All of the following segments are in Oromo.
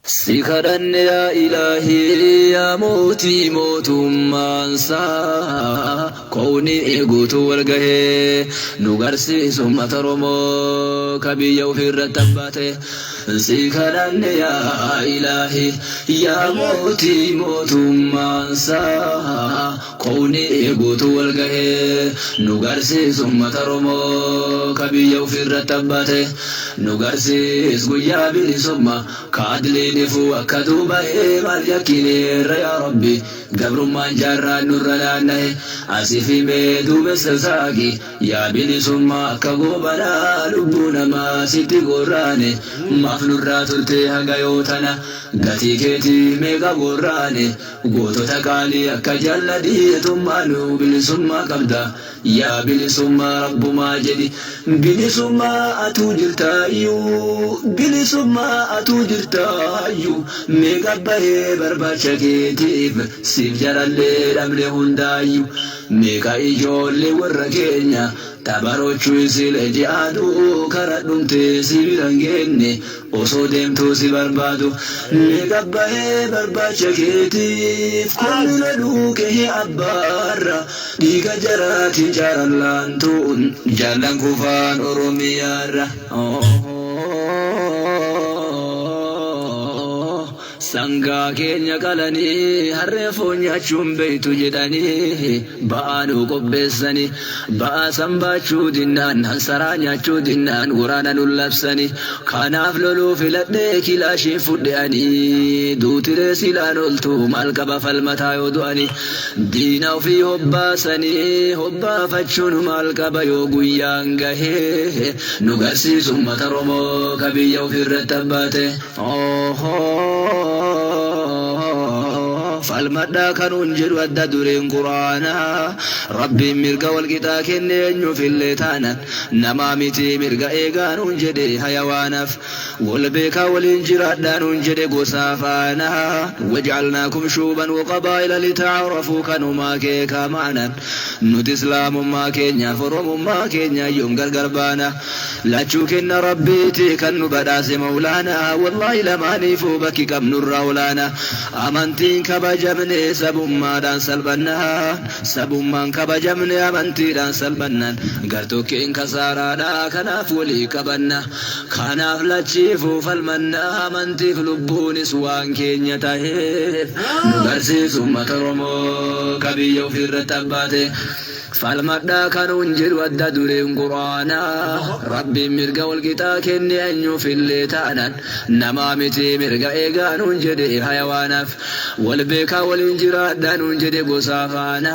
سكرن يا إلهي يا موتي موت مانسا كوني إيغوتو والغه نغرسي ثم ترمو كبي يوفر التباته سكرن يا إلهي يا موتي موت مانسا كوني إيغوتو والغه نغرسي ثم ترمو كبي يوفر التباته نغرسي اسغيا بلسما كادلي نفو أكدوبا مال يكيني يا ربي قبر ما جرى نور لانه أسفي ميدو بسساقي يا بني سما كغوبنا لبونا ما سيتي قراني مفنورات التيها قيوتنا قتي كيتي ميغا قراني قوتو تقالي أكا جلدي تمانو بني سما قبدا يا بني سما رب ما جدي بني سما أتوجرتايو بني سما أتوجرتايو ميغا باي برباشا كيتيف سيف جرالي رملي هندايو ميغا إيجولي ورقينيا tabarochu sile jiadu karadum te sibilangenne oso demto si barbadu negabbae barbacha ketif kunna duke abbarra diga jarati jarallantun jalan kufan oromiyara Sanga keenya qalanii harree foon nyaachuun beeytu jedhanii ba'aanuu qopheessanii ba'aa sanbaachuu dinnaan hansaraa nyaachuu dinnaan waraana nun labsanii kanaaf loluu filadhee kilaashii fudheanii duutiree silaan oltu maal qaba falmataa yoo du'anii diina ofii hobbaasanii hobbaafachuun maal qaba yoo guyyaan gahee nu garsiisu uummata Oromoo ka biyya ofirratti abbaate فالمدى كانون جدو الددورين قرانا ربي مرقا والقطا كنين في الليتانا نمامتي مرقا إيقانون جدي حيوانف والبيكا والانجراد دانون جدي قصافانا وجعلناكم شوبا وقبائل لتعرفوا كانوا ما كيكا معنا نوت إسلام ما كينيا فرم ما كينيا يوم قربانا لا تشوكن ربيتي كانوا بداس مولانا والله لما نيفو بكي كم نور راولانا أمانتين كبجمني سبما دان سلبنا سبما كبجمني أمانتي دان سلبنا قرتوك إن كسارا دا كناف ولي كبنا كناف لتشيفو فالمنا أمانتي فلبوني سوان كينيا تهيف نبرسي ثم ترمو كبيو في الرتباتي فالمدى كانون جدو الددورين قرانا ربي مرقا والقطا كني أنيو في الليتانا نمامتي مرقا إيقانون جدي حيوانف والبيكا والانجراد دانون جدي قصافانا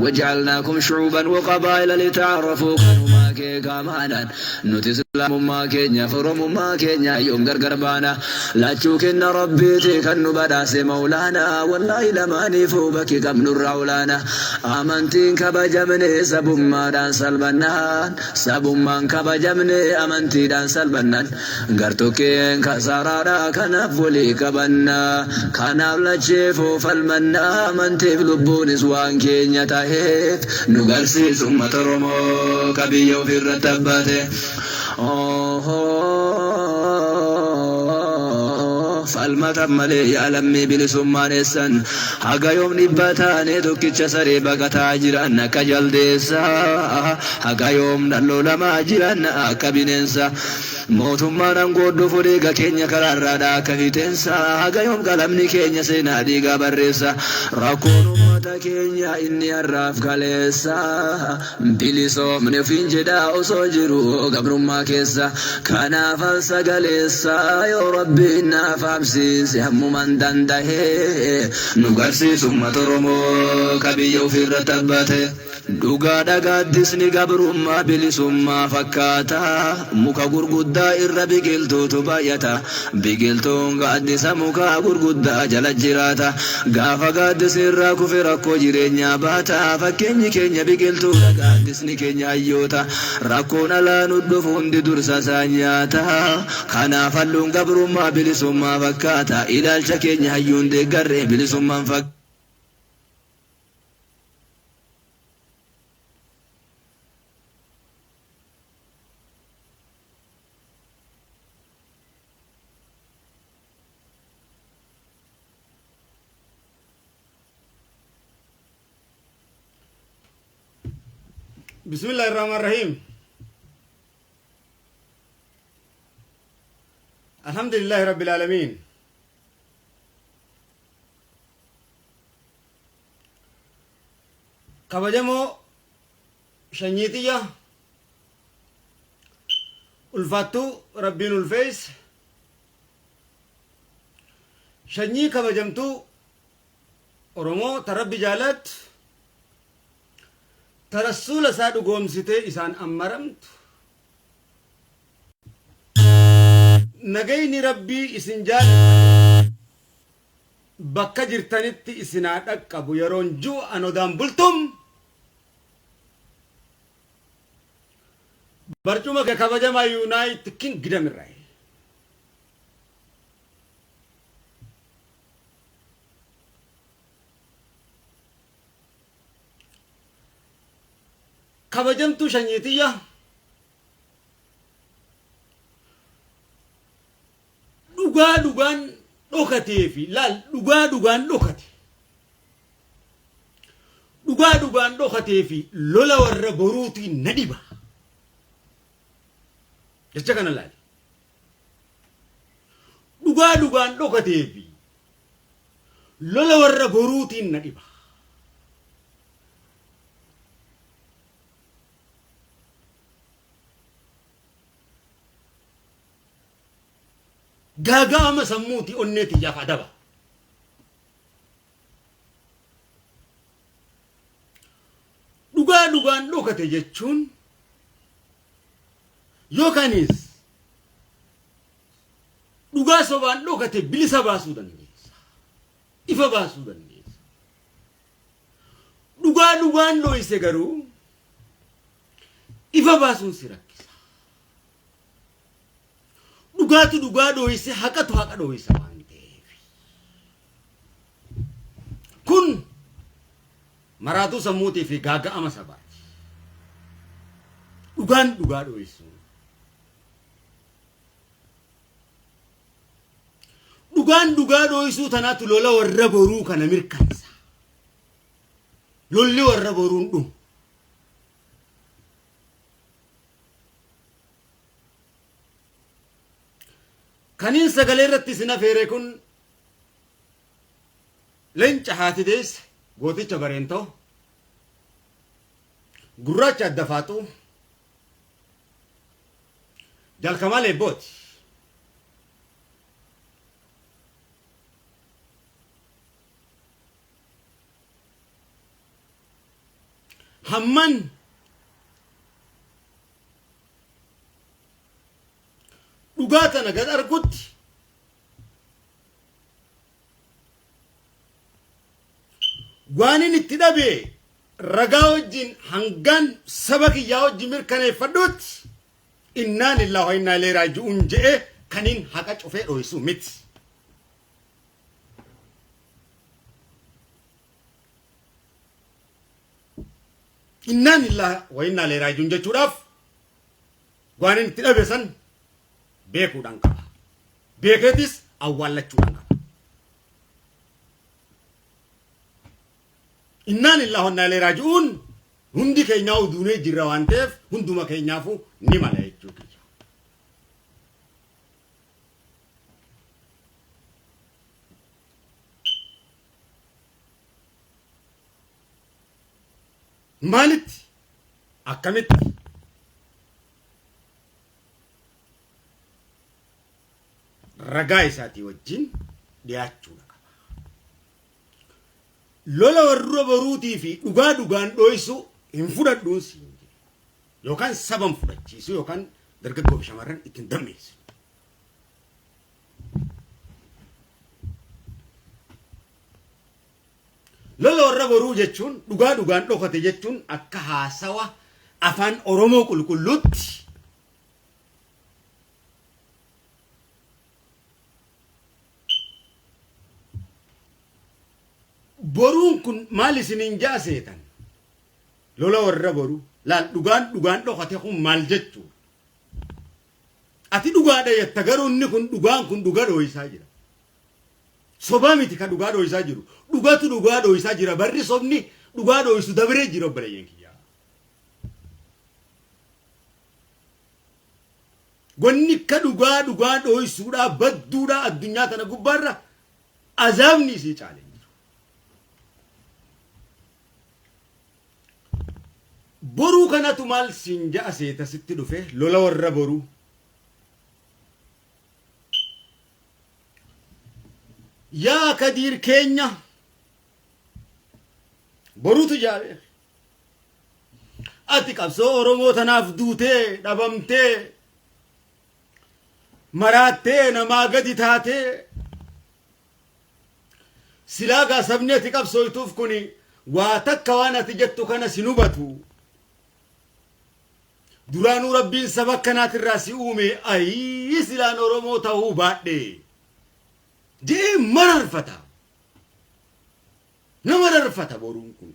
وجعلناكم شعوبا وقبائل لتعرفوا كانوا ما كيكا مانا نتسلام ما كينيا فرم ما كينيا يوم قربانا لا تشوكن ربيتي كانوا بداس مولانا والله لما نيفو بكي كم نور عولانا آمنتين كبجم sabummaa dhaan salbannaan sabummaan kabajamne amantii dhaan salbannan gartokkeen kasaaraadha kanaaf walii qabannaa kanaaf lacheefoo falmannaa amantiif lubbuunis waan keenya taheef nu garsiisu uummata Oromoo ka biyya ofirratti abbaate falmata malee yaalammi bilisummaan eessan haga yoom dhibbaataane tokkicha saree baqataa jiran akka jaldeessa haga yoom dhalloo lamaa jiran akka bineensa mootummaan angooddoo fudheega keenya karaarraadha akka fiteensa haga yoom qalamni keenya seenaa dhiigaa barreessa rakkoon uummata keenya inni har'aaf kaleessa bilisoomne ofiin jedhaa osoo jiru gabrummaa keessa kanaaf sagaleessa yoo rabbiin naaf absiise hammuman dandahee nu garsiisu uummata Oromoo ka biyya ofirratti abbaate dhugaa dhagaaddisni gabrummaa bilisummaa fakkaata muka gurguddaa irra biqiltuutu baay'ata biqiltuun gaaddisa muka gurguddaa jala jiraata gaafa gaaddisni irraa kufe rakkoo jireenyaa baata fakkeenyi keenya biqiltuu gaaddisni keenya hayyoota rakkoon alaa nu dhufu hundi dursa isaa nyaata kanaaf halluun gabrummaa bilisummaa fakkaata ilaalcha keenya hayyuun deeggarree bilisummaan fakkaata بسم الله الرحمن الرحيم. الحمد لله رب العالمين. كبجمو شنيتية الفاتو ربين الفيس شني كبجمتو ورمو تربي جالت ترسول سادو قوم سيتي إسان أمرمت نجيني ربي إسنجال بكا جرتانيتي إسنادك أبو يرونجو أنو دام بلتم برجوما كبجما يونايت كين قدام الرأي كبجمتو شنيتية dhugaan dhokatee fi laal dhugaan dhokatee fi lola warra boruutii na dhiba jecha kana laal dhugaan dhokatee fi lola warra boruutii na dhiba gaaga'ama sammuuti onneeti yaaf adaba dhugaan dhokate jechuun yookaanis dhugaa sobaan dhokate bilisa baasuu dandeessa ifa baasuu dandeessa dhugaan dhoyse garuu ifa baasuun si rakkisa dhugaa dhoyse haqatu haqa dhoysa waan ta'eef kun maraatuu sammuutii fi gaaga'ama sabaati dhugaa dhoysu dhugaa dhoysuu tanaatu lola warra boruu kana mirkansa lolli warra boruun dhumu kaniin sagalee irratti sina feere kun leenca haati deesse gooticha bareentoo gurraacha adda faaxuu jalkamaa leebbooti hamman dhugaatana gad argutti waanin itti dhabe ragaa wajjin hangaan saba kiyyaa wajjin mirkaneeffadhutti innaa lillahi wa innaa ilayhi raaji'uun je'e kaniin haqa cufee dhoysu miti innaa lillahi wa innaa ilayhi raaji'uun jechuudhaaf waanin itti dhabe san beekuudhaan qaba beekeetis awwaallachuudhaan qaba innaa lillahi wa innaa ilayhi raaji'uun hundi keenyaa uduunee jirra waan ta'eef hunduma keenyaafu ni mala jechuudha maalitti akkamitti ragaa isaatii wajjin dhiyaachuudha qaba lola warra boruutii fi dhugaan dhoysu hin fudhadhuun siin jedhe yookaan saban fudhachiisu yookaan dargaggoo fi shamarran ittiin dammeessu lola warra boruu jechuun dhugaan dhokate jechuun akka haasawa afaan oromoo qulqulluutti boruun kun maal isiniin jaaseetan lola warra boruu laal dhugaan dhokate kun maal jechuu ati dhugaadha yetta garuu inni kun dhugaan kun dhugaa dhoysaa jira sobaa miti ka dhugaa dhoysaa jiru dhugaatu dhugaa dhoysaa jira barri sobni dhugaa dhoysu dabree jira obboleeyyan kiyyaa Gonni ka dhugaa dho'isuudha badduudha addunyaa tana gubbaarra azaabni isii caale. Boruu kanatu maal siin ja'a seeta sitti dhufe lola warra boruu. Yaa Kadiir keenya boruutu jaabe. Ati qabsoo Oromoo tanaaf duutee dhabamtee maraattee namaa gadi taatee silaa gaasabni ati qabsooytuuf kuni waa takka waan ati jettu kana sin hubatu. Duraanuu Rabbiin saba kanaatirraa si uume ayii silaan Oromoo ta'uu baadhe jee mararfata. Nama mararfata boruun kun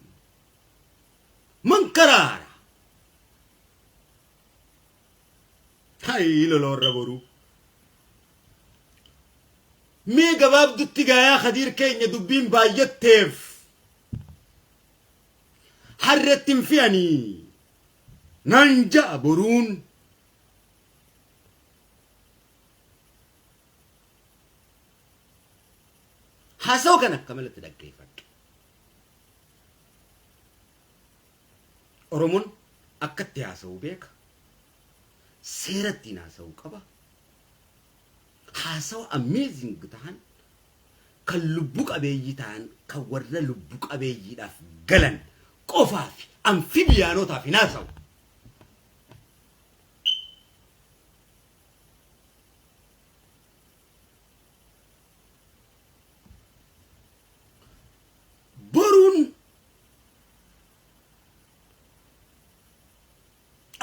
mankaraara. Hayi lola warra boruu. Mee gabaabdutti gaayaa Kadiir keenya dubbiin baay'atteef harreetti hin fe'anii nan ja'a boruun. Haasa'u kan akka malatti dhaggeeffadhu. Oromoon akkatti haasa'u beeka. Seeratti haasa'u qaba. Haasa'u amazing ta'an kan lubbu qabeeyyii ta'an kan warra lubbu qabeeyyiidhaaf galan qofaaf amfibiyaanotaaf hin haasa'u. Boruun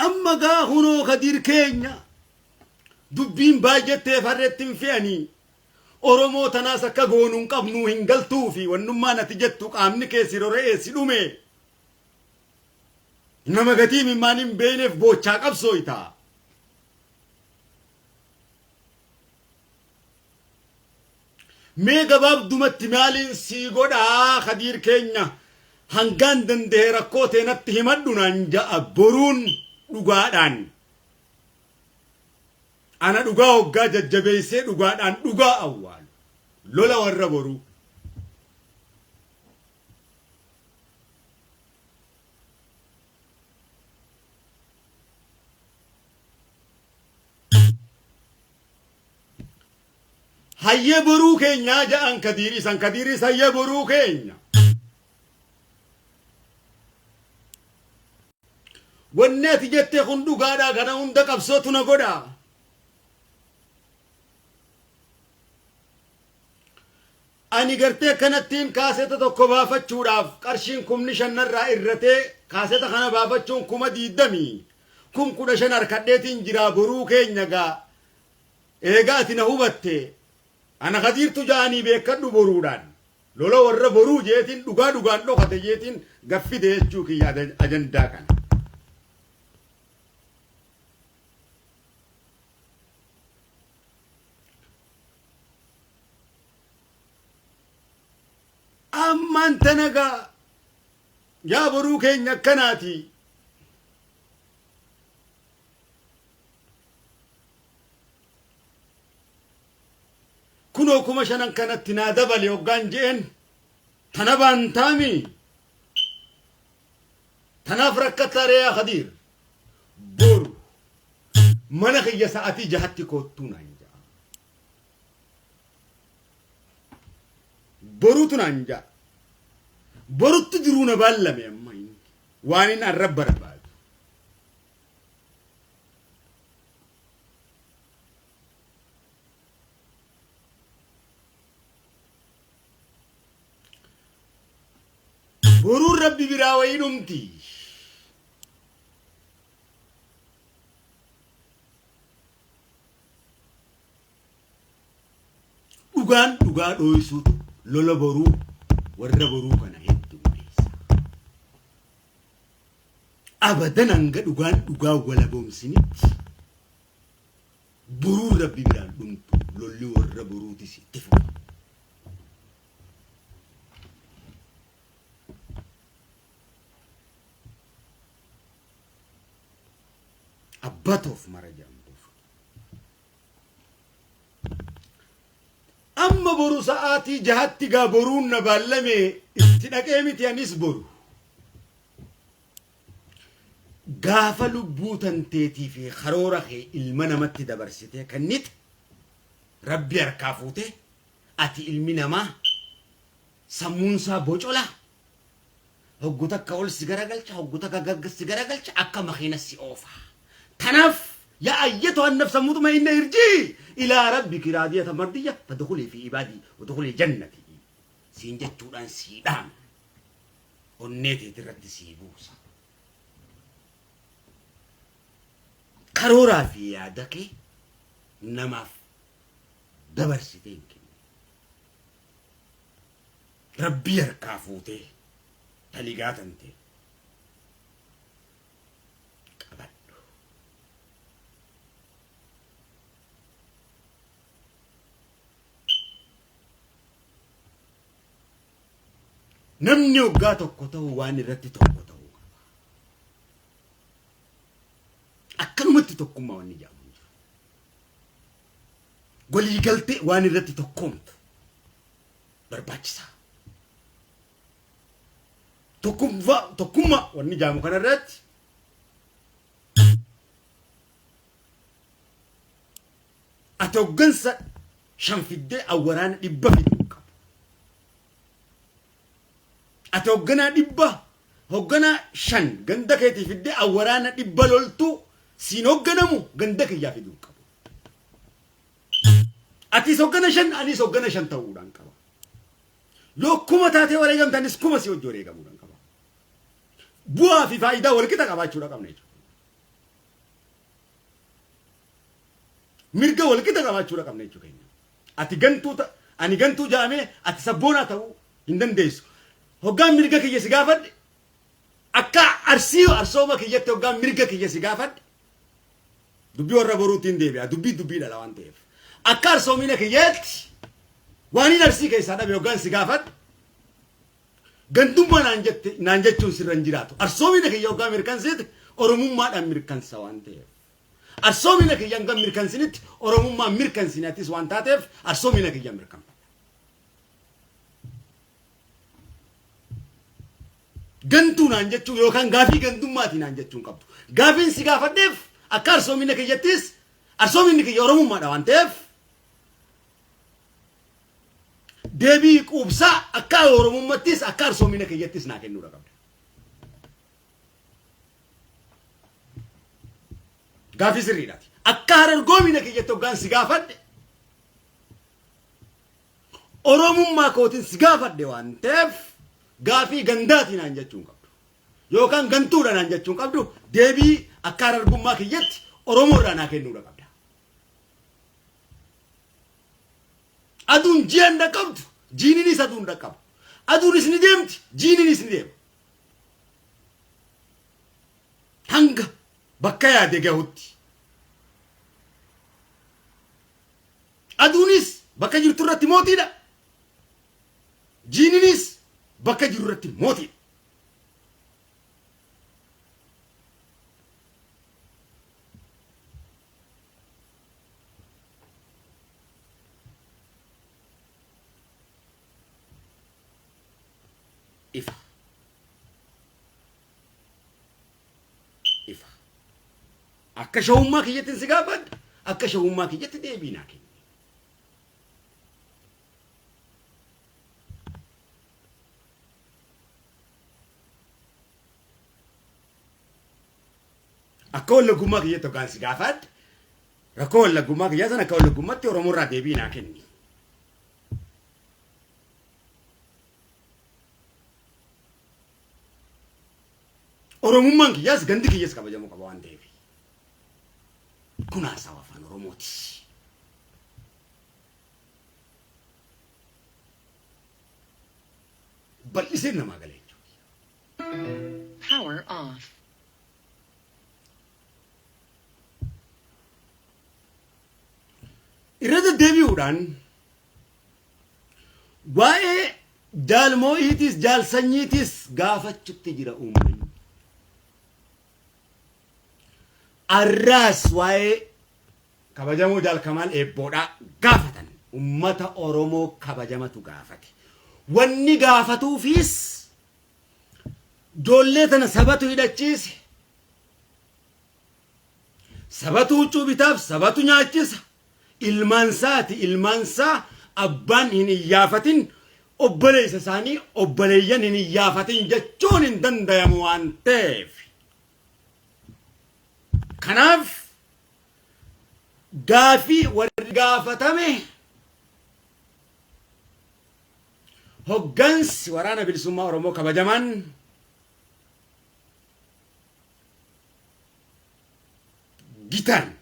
amma gaa hunoo Kadiir keenya dubbiin baay'atteef harreetti hin fe'anii Oromoo tanaas akka goonuun qabnuu hin galtuu fi wannummaan ati jettu qaamni keessi rora'ee si dhume nama gatii mimmaan hin beeyneef boochaa qabsooyta. Mee gabaabdumatti maaliin sii godhaa Kadiir keenya hangaan danda'e rakkoo teenatti himadhu naan ja'a boruun dhugaadhaan. Ana dhugaa hoggaa jajjabeessee dhugaadhaan dhugaa awwaalu lola warra boruu. Hayyee boruu keenya ja'an Kadiiris hayyee boruu keenya. Wanni ati jettee kun dhugaadhaa kana hunda qabsootu na godhaa. Ani gartee kanattiin kaaseta tokko baafachuudhaaf qarshiin 5,000 irratee kaaseta kana baafachuun 20,000 10,000 harkadheetiin jira boruu keenya gaa. Eegaa ati na hubatte ana Kadiirtu ja'anii beekadhu boruudhaan lola warra boruu jeetiin dhugaan dhokate jeetiin gaffide jechuu kiyya ajandaa kana. Amman tanaga yaa boruu keenya akkanaati. Kunoo 5,000 kanatti naa dabale hoggaan je'en tana baantaami. Tanaaf rakkattaare yaa Kadiir boru mana kiyya sa'atii 6tti koottuu naan ja'a. Boruutu naan ja'a. Borutti jiruu na baallame amma waan inni arrab barbaadu. Boruun Rabbi biraa wayii dhumti. Dhugaan dhugaa dho'isuutu lola boruu warra boruu kana heddummeessa. Abadan hanga dhugaan dhugaa wala boomsinitti boruun Rabbi biraan dhumtu lolli warra boruutis itti fufa. Abbatoof mara jambuuf أما برو ساعاتي جهتي قابرون نبالمي استنقيمي تيانيس برو قافة لبوتن تيتي في خرورخي المنا متي دبرسيتي كنت ربي أركافوتي أتي المنا ما سمونسا بوجولا هقوتا كول سيجارة قلتش هقوتا كغرق سيجارة قلتش أكا مخينا سيوفا تنف يا أيتها النفس المطمئنة ارجعي إلى ربك راضية مرضية فادخلي في عبادي ودخلي جنتي سينجت تودان سيدان ونيتي ترد سيبوسا كرورا في يادك نماف دبر سيدين ربي يركافوتي تلقات انت namni waggaa tokko ta'u waan irratti tokko ta'u akkanumatti tokkummaa waan ijaamu jiru walii galtee waan irratti tokkomtu barbaachisaa tokkummaa waan ijaamu kana irratti ati hoggansa shan fiddee awwaraana 100 fiduu qabu ati hoggana 5 ganda keetii fiddee awwaraana 100 loltuu siin hogganamu ganda kiyyaa fiduu qabu atis hoggana 5 anis hoggana 5 ta'uudhaan qaba yoo kuma taatee wareegamtanis kuma si hojii wareegamuudhaan qaba bu'aa fi faayidaa walqixa qabaachuudha qabna jechuudha mirga walqixa qabaachuudha qabna jechuudha ani gantuu jaamee ati sabboonaa ta'uu hin dandeessu hoggaan mirga kiyya si gaafadhe akka arsooma kiyyatti hoggaan mirga kiyya si gaafadhe dubbii warra boruutiin deebi'a dubbii dhala waan ta'eef akka arsoomina kiyyatti waaniin arsii keessaa dhabe hoggaan si gaafadhe gandummaa naan jechuun sirra hin jiraatu arsoomina kiyya hoggaan mirkansiiti oromummaadhaan mirkansa waan ta'eef arsoomina kiyya hoggaan mirkansinitti oromummaan mirkansinatis waan taateef arsoomina kiyya mirkanfa gantuu naan jechuun yookaan gaafii gandummaati naan jechuun qabdu gaafiin si gaafadheef akka arsoomina kiyyattis arsoominni kiyya oromummaadha waan ta'eef deebii quubsaa akka oromummattis akka arsoomina kiyyattis naa kennuudha qabda gaafii sirriidhaati akka harargoomina kiyyatti hoggaan si gaafadhe oromummaa kootiin si gaafadhe waan ta'eef gaafii gandaatiin aan jechuun qabdu yookaan gantuudhaan aan jechuun qabdu deebii akka harargummaa kiyyatti oromoodhaan naa kennuudha qabda aduun ji'an dhaqqabdu jiininis aduun dhaqqabu aduunis ni deemti jiininis ni deema hanga bakka yaade gahutti aduunis bakka jirtu irratti mootiidha jiininis bakka jiru irratti mootiidha ifa akka shawummaa kiyyatti si gaafadha akka shawummaa kiyyatti deebii naa kenni akka wallagummaa kiyyatti hoggaan si gaafadha rakkoo wallagummaa kiyyaa sana akka wallagummaatti oromoorraa deebii naa kenni oromummaan kiyyaas gandi kiyyaas kabajamuu qaba waan ta'eef kun haasawa afaan oromooti bal'isee namaa galee Power off. irra deebi'uudhaan waa'ee jaalmoo'iitis jaalsanyiitis gaafachuutti jira uummanni arraas waa'ee kabajamoo jaalkamaal eebboodhaa gaafatan ummata Oromoo kabajamatu gaafate. Wanni gaafatuufis ijoollee tana sabatu hidhachiise. Sabatu huccuu bitaaf sabatu nyaachisa. Ilmaansaa abbaan hin iyyaafatin obboleessa isaanii obboleeyyan hin iyyaafatin jechuun hin dandayamu waan ta'eef. Kanaaf gaafii warri gaafatame hoggansi waraana bilisummaa Oromoo kabajaman gitan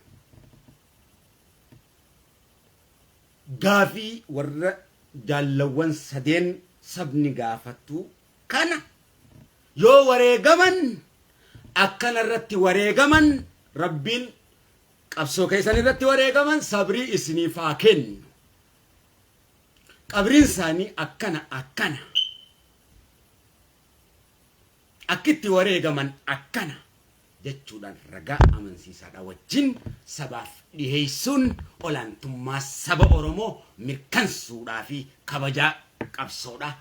gaafii warra jaallawwan sadeen sabni gaafatu kana yoo wareegaman akkana irratti wareegaman rabbiin qabsoo keessan irratti wareegaman sabrii isiniif haa kennu. Qabriin isaanii akkana akkitti wareegaman akkana jechuudhaan ragaa amansiisaadha wajjin sabaaf dhiheessuun olaantummaa saba Oromoo mirkansuudhaa fi kabajaa qabsoodhaa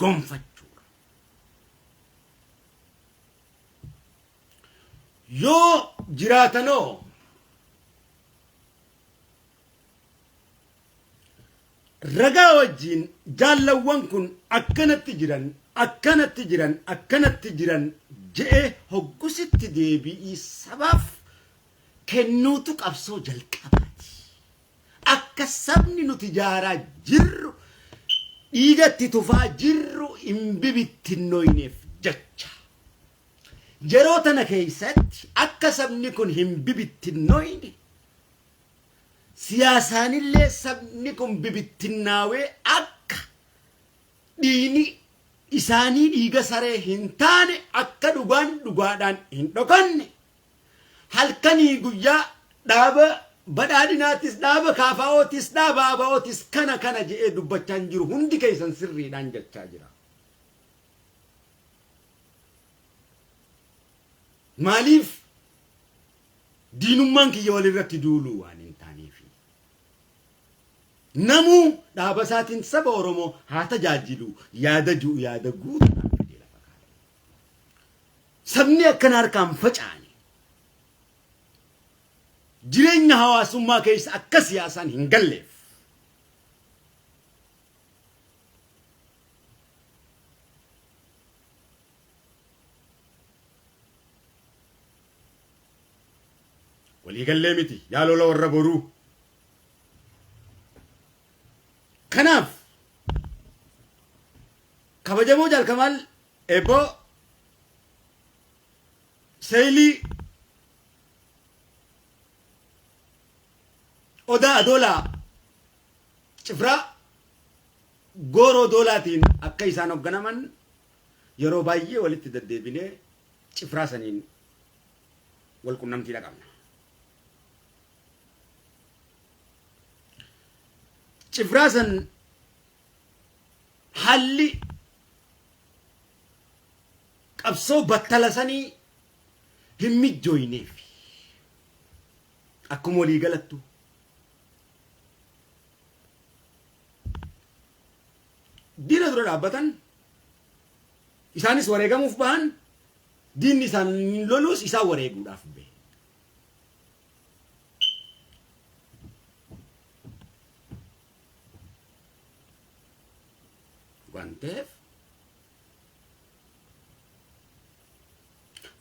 gonfachuudha. Yoo jiraatanoo ragaa wajjin jaallawwan kun akkanatti jiran je'ee hoggusitti deebi'ii sabaaf kennuutu qabsoo jalqabaati. Akka sabni nuti ijaaraa jirru dhiigatti tufaa jirru hin bibittinnoyneef jecha. Yeroo tana keessatti akka sabni kun hin bibittinnoyne siyaasaanillee sabni kun bibittinnaawee akka dhiini isaanii dhiiga saree hin taane akka dhugaadhaan hin dhokanne halkanii guyyaa dhaaba badhaadhinaatis dhaaba kaafaa'ootis dhaaba abaa'ootis kana je'ee dubbachaa hin jiru hundi keessan sirriidhaan jechaa jira. Maaliif diinummaan kiyya walirratti duuluu waan hin taaneef namuu dhaaba isaatiin saba Oromoo haa tajaajilu yaada guutuudhaan fidee lafa kaa'e. Sabni akkana harkaan facaane jireenya hawaasummaa keessa akka siyaasaan hin galleef walii gallee miti yaa lola warra boruu. Kanaaf kabajamoo Jaalkamaal Eeboo Seeyilii Odaa Adoolaa Cifraa Gooroo Doolaatiin akka isaan hogganaman yeroo baay'ee walitti deddeebinee Cifraa saniin wal qunnamtii qabna. Cifraa san halli qabsoo battala sanii hin mijjooyneef akkuma walii galattu diina dura dhaabbatan isaanis wareegamuuf bahan diinni isaan loluus isaan wareeguudhaaf bahe. Wanteef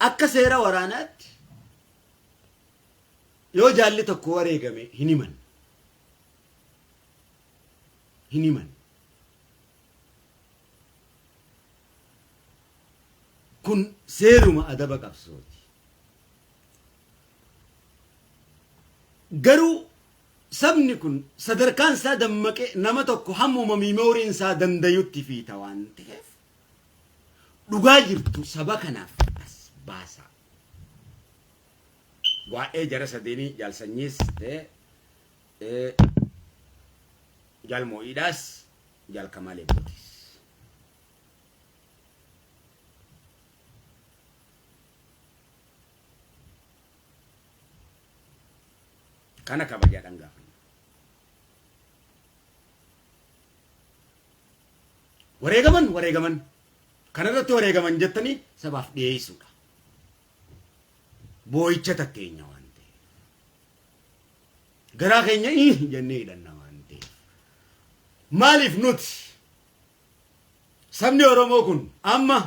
akka seera waraanaatti yoo jaalli tokko wareegame hin himan. Kun seeruma adaba qabsooti. Garuu sabni kun sadarkaan isaa dammaqee nama tokko hammuma miimooriin isaa dandayutti fiita waan ta'eef dhugaa jirtu saba kanaaf as baasa. Waa'ee jara sadeenii jaalsanyiis ta'e jaalmoo'iidhaas Jaalkamaal Eebootis. Kana kabajaadhaan gaafanna. wareegaman kanarratti wareegaman jettanii sabaaf dhiyeessuudha. Boo'icha takkeenya waan ta'eef garaa keenya jennee hidhanna waan ta'eef maaliif nuti sabni Oromoo kun amma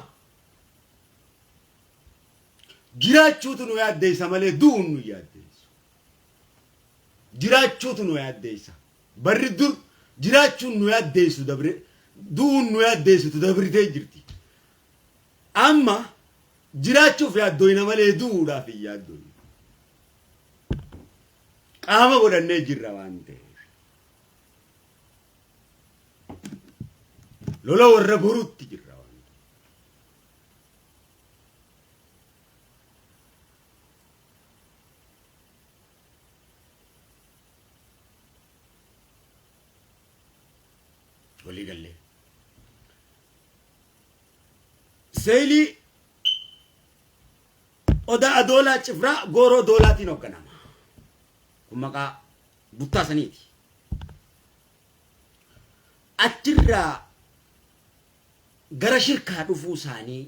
jiraachuutu nu yaaddeessa malee du'uun nu yaaddeessu. Jiraachuutu nu yaaddeessa. Barri dur jiraachuun nu yaaddeessu dabre du'uun nu yaaddeessu dabritee jirti. Amma jiraachuuf yaaddoyna malee du'uudhaaf hin yaaddoyna. Qaama godhannee jirra waan ta'eef. Lola warra boruutti jirra. Waligalle seeli oda adola cifra goro dolaatiin hoogganama kun maqaa buttaa saniiti. Achirraa gara shirkaa dhufuu isaanii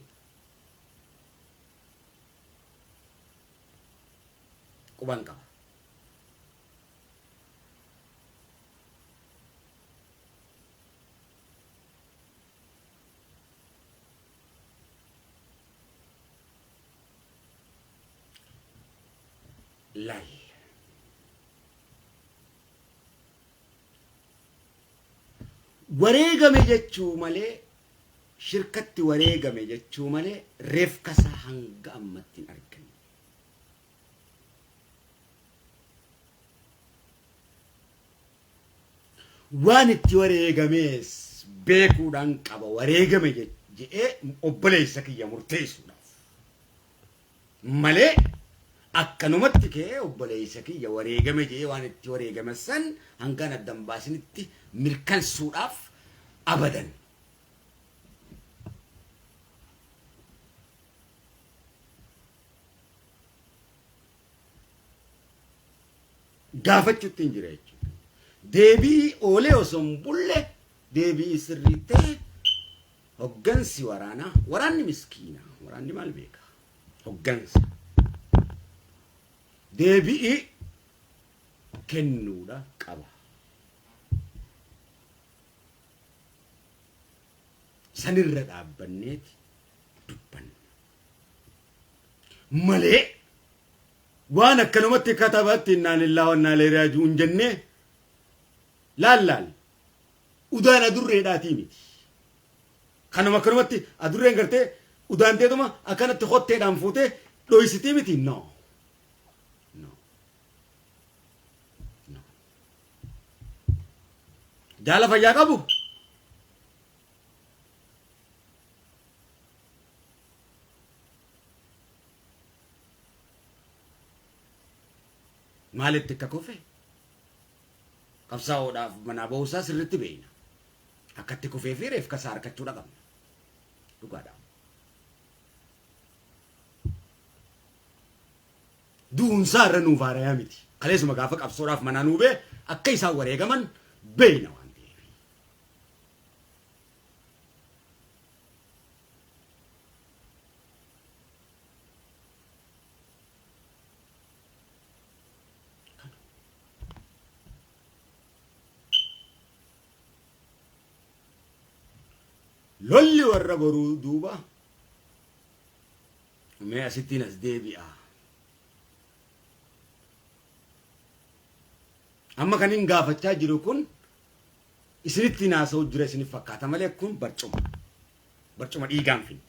quban qaba. Lai wareegame jechuu malee shirkatti wareegame jechuu malee reefkasaa hanga ammatti hin arganne. Waan itti wareegamees beekuudhaan qaba wareegame jedhee obboleessa kiyya murteessuudhaaf malee akkanumatti kee obboleessa kiyya wareegame jedhee waan itti wareegame san hangaan addan baasinitti mirkansuudhaaf abadan. Gaafachuutti hin jira jechuudha. Deebii oolee osoo hin bulle deebii sirrii ta'e hoggansi waraanaa waraanni miskiina waraanni maal beeka hoggansa. Deebii kennuudha qaba. Sanirra dhaabbanneeti dubbanna malee waan akkanumatti katabatti innaa lillahi wa innaa ilayhi raaji'uun jennee laal udaan adurreedhaatii miti. Kanuma akkanumatti adurreen gartee udaan teetuma akkanatti hotteedhaan fuutee dhoysitii miti. No. Jaala fayyaa qabu. Maalitti akka kufe qabsaa'uudhaaf manaa bahuusaa sirriitti beekna. Akkatti kufee fi reefkasaa harkachuudha qabna. Dhugaadha. Du'uunsaa irra nuuf haarayaa miti. Kaleessuma gaafa qabsoodhaaf manaa nuu bee akka isaan wareegaman beekna waan ta'eef. Lolli warra boruu duuba mee asittiin as deebi'a. Amma kan hin gaafachaa jiru kun isinitti naasa'u jira isinif fakkaata malee kun barcuma dhiigaan finne.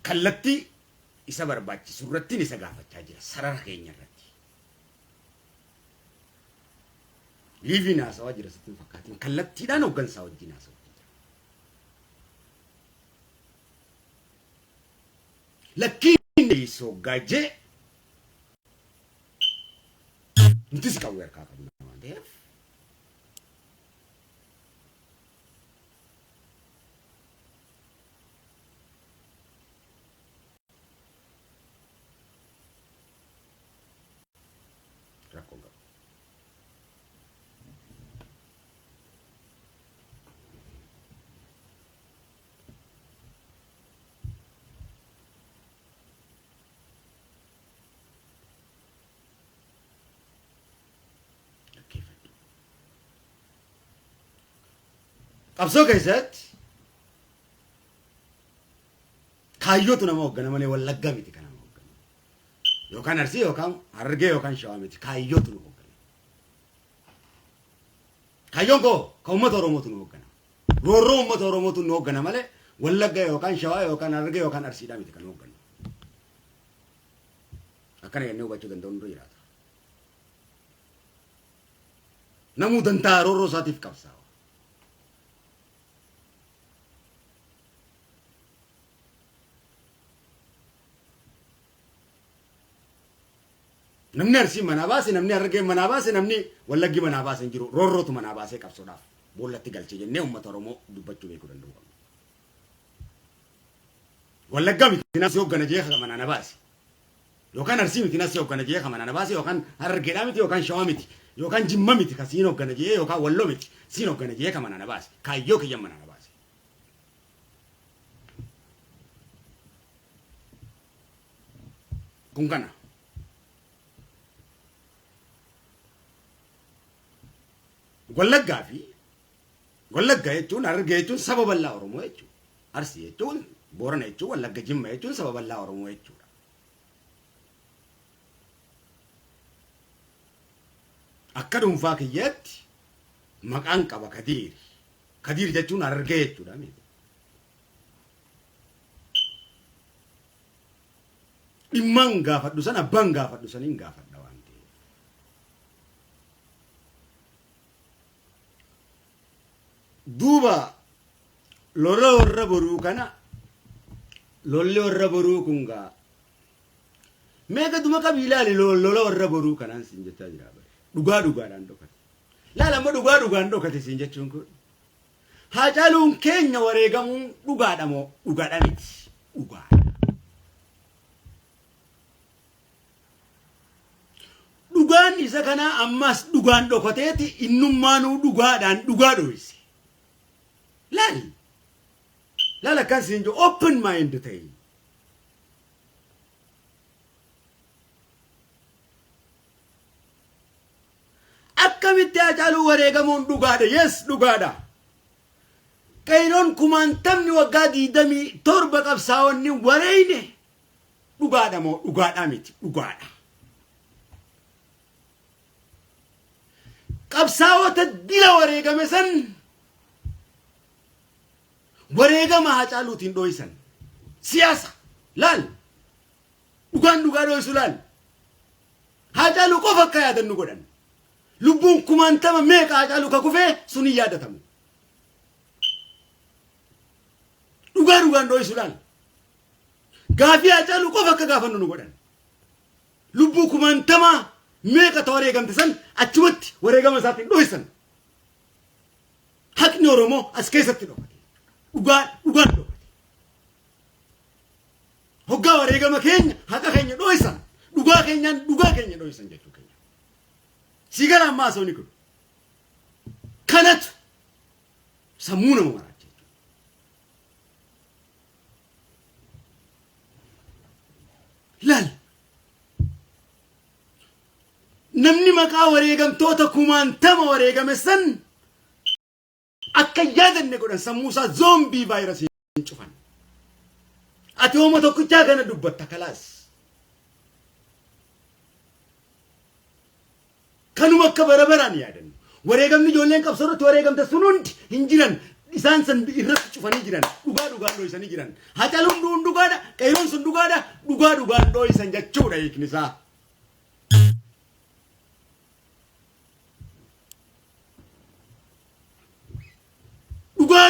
Kallattii isa barbaachisu irratti isa gaafachaa jira sarara keenya irratti. Liiviin haasawaa jira sitti fakkaatiin kallattiidhaan hooggansaa wajjin haasawaa jira. Lakkiin sooggaajee nutis qabu harkaa qabna waan ta'eef rakkoo qabu. qabsoo keessatti kaayyootu nama hoggana malee wallaggaa miti kan nama hoggana yookaan Arsii yookaan Harargee yookaan Shawaa miti kaayyootu nama hoggana kaayyoon koo ka uummata Oromootu nama hoggana roorroo uummata Oromootu nama hoggana malee wallaggaa yookaan Shawaa yookaan Harargee yookaan Arsiidhaa miti kan nama hoggana akkana jennee hubachuu danda'uun dura jiraata namuu dantaa roorroo isaatiif qabsaa'a namni Arsii manaa baase namni Harargee manaa baase namni wallaggi manaa baase hin jiru roorrootu manaa baasee qabsoodhaaf boollatti galchee jennee uummata Oromoo dubbachuu beekuu danda'u wallaggaa miti nasi hoggana jee manaa na baase yookaan Arsii miti nasi hoggana jee manaa na baase yookaan Harargeedhaa miti yookaan Shawaa miti yookaan Jimma miti ka siin hoggana jee yookaan Walloo miti siin hoggana jee manaa na baase kaayyoo kiyyan manaa na baase kun kana Wallaggaa jechuun Harargee jechuun saba bal'aa Oromoo jechuudha. Arsii jechuun Boorana jechuun Wallagga Jimma jechuun saba bal'aa Oromoo jechuudha. Akka dhuunfaa kiyyaatti maqaan qaba Kadiir. Kadiir jechuun Harargee jechuudha. Dhimmaan gaafadhu san abbaan gaafadhu saniin gaafadha waan ta'eef. Duuba lola warra boruu kana lolli warra boruu kun gaa meeqa duma qabiilaali lola warra boruu kanaan siin jechaa jira dhugaadhaan dhokate laala amma dhugaan dhokate siin jechuun kun Haacaaluun keenya wareegamuun dhugaadha moo dhugaadha miti dhugaadha dhugaan isa kana ammas dhugaan dhokateeti innummaanuu dhugaadhaan dhugaa dhoyse Lala kasi njo open mind tay. Akkamitti Haacaaluu wareegamuun dhugaadha yes dhugaadha. Qayroon kumaantamni waggaa 27 qabsaa'onni wareeyne dhugaadha moo dhugaadha miti dhugaadha. Qabsaa'ota dila wareegame san wareegama Haacaaluutiin dhoysan siyaasa laal dhugaan dhugaa dhoysu laal Haacaaluu qofa akka yaadannu godhan lubbuun kumaantama meeqa Haacaaluu ka kufee sun hin yaadatamu dhugaan dhoysu laal gaafii Haacaaluu qofa akka gaafannu nu godhan lubbuu kumaantama meeqa ta wareegamte san achumatti wareegama isaatiin dhoysan haqni Oromoo as keessatti dhokate dhugaan dhokate hoggaa wareegama keenya haqa keenya dhoysan dhugaa keenya dhoysan jechuu keenya sigara ammaa sooni kun kanatu sammuu nama maraache laal namni maqaa wareegamtoota kumaantama wareegame san akka yaadanne godhan sammuu isaa zoombii vaayirasii cufan ati hooma tokkichaa kana dubbatta kalaas kanuma akka barabaraan yaadannu wareegamni ijoolleen qabsoorratti wareegamte sun hundi hin jiran isaan san irratti cufanii jiran dhugaan dhoysanii jiran Haacaaluun dhugaadha Qayroon sun dhugaadha dhugaan dhoysan jechuudha hiikni isaa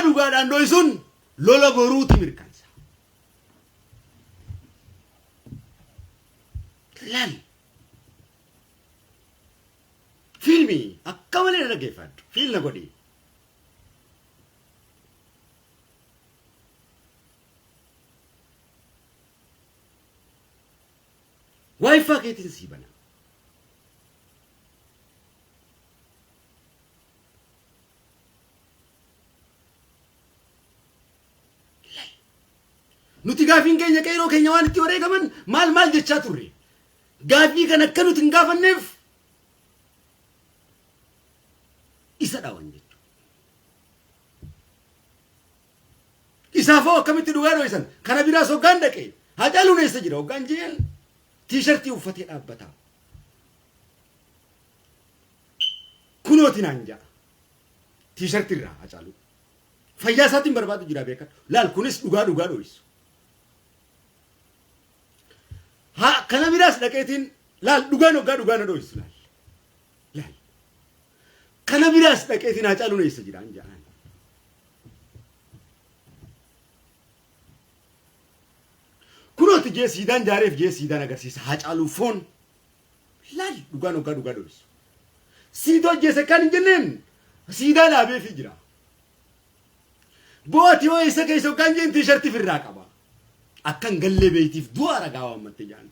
dhugaadhaan dhoysuun lola boruuti mirkansa laal fiilmii akka malee dhaggeeffadhu fiilna godhi waayifaa keetiin sii bana nuti gaafiin keenya Qayroo keenya waan itti wareegaman maal jechaa turre gaafii kan akka nuti hin gaafanneef isa dhawan jechuudha إسافو كم تدوغان ويسن كان بيراس وقان دكي هاجالو نيسجر وقان جيل تيشرتي وفتي أبتا كنوتي نانجا تيشرتي را هاجالو فياساتي بربادو جرا بيكا لا الكونس دوغان ويسو ها كان بيراس دكيتين لا دوغان ويسو لا كان بيراس دكيتين هاجالو نيسجر أنجا كنوت جي سيدان جاريف جي سيدان أغرسيس هاجالو فون لا دوغان ويسو سيدو جي سكان جنن سيدان أبي فجرا بوتي ويسا كيسو كان جين تيشرتي في الراقبة أكان قلي بيتي في دوارا قاوة متجان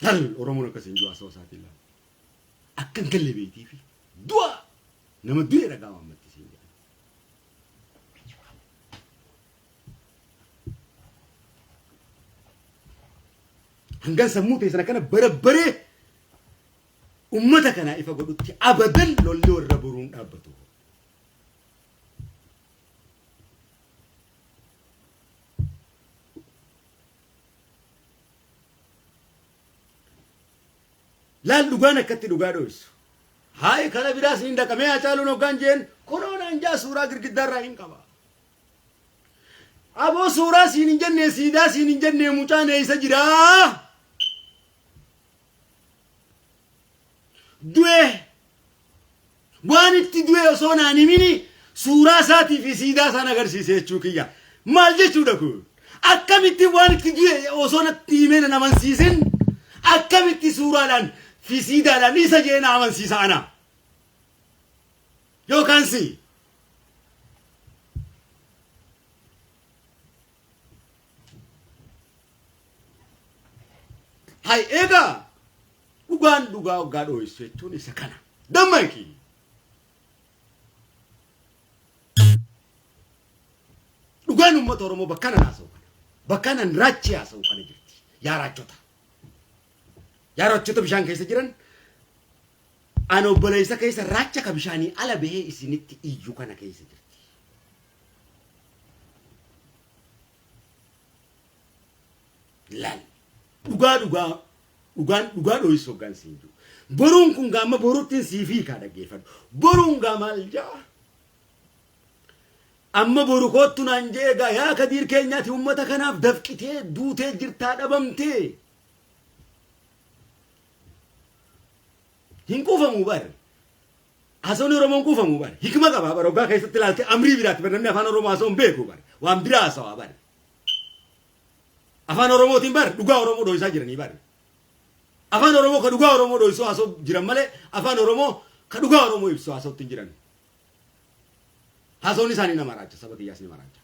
هل أرمونا كسين جوا سوسات الله أكان قلي بيتي في دوار نما دوارا قاوة متجان هنگان سموتي سنة كان بربري أمتا كان إفا قدوتي أبدا لولي وربرون أبتو لا دوغانا كتي دوغادوس هاي كلا براس نيندا كميا چالو نو گانجين كورونا انجا سورا گرگدار راين كبا ابو سورا سينجن نه سيدا سينجن نه موچا نه سجرا دوه وانتي دوه سونا نيميني سورا ساتي في سيدا سانا گرسيسه چوكيا مالجه چودكو اكمتي وانتي دوه سونا تيمن نمن سيزن اكمتي سورا لان في سيدا لا نيسا جينا عمل سيسا أنا يو كانسي هاي إيجا وغان دوغا وغادو يسويتوني سكانا دمكي وغان أمتورمو بكانا ناسو بكانا نراتشي أسو كان جرتي يا راجوتا يا رجل بشان كيس جيران أنا بلايسا كيس راجع كبشاني على به إسنيت إيجو كنا كيس جرتي لا ugaan oyso gan sinju borun kun gama borutin sifi kada gefan borun gamal ja amma boru kottun anjeega ya kadir keenyati ummata kanaaf dafqite duute jirta dhabamte hinkufa mubar asoni oromo kufa mubar hikma qaba baroga keessatti laalte amri birat namni afaan oromo asoon beeku bar waan bira asawa bar afaan oromotiin bar dhugaa oromo dhoysaa jiranii bar afaan oromo ka dhugaa oromo dhoysoo asoo jiran malee afaan oromo ka dhugaa oromo ibsoo asootti jiran hasoon isaanii nama raacha saba kiyyaas nama raacha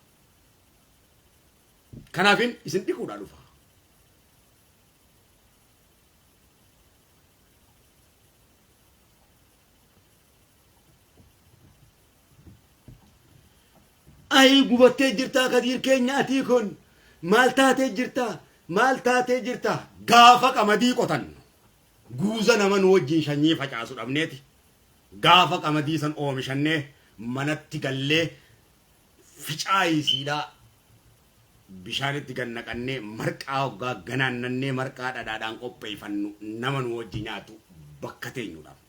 kanaafin isin dhiquudha dhufa ay gubattee jirtaa kadir keenyaatii kun maal taatee jirta gaafa qamadii qotan guuza naman wajjin shanyii facaasu dhabneeti gaafa qamadii san oomishannee manatti gallee ficaayisiidhaa bishaanitti gannaqannee marqaa hoggaa ganaannannee marqaa dhadhaadhaan qopheeffannu naman wajji nyaatu bakka teenyuudhaaf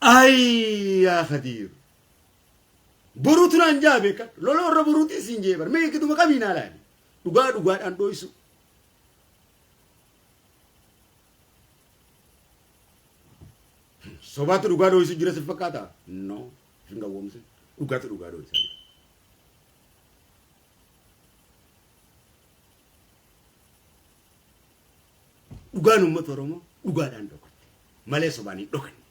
ay ya khadir burutuna anjabe ka lolo ro buruti sinje bar me kitu makamina la duga dan doisu sobat duga doisu jira sefakata no singa womse duga doisu duga no motoromo duga dan dokote male sobani dokani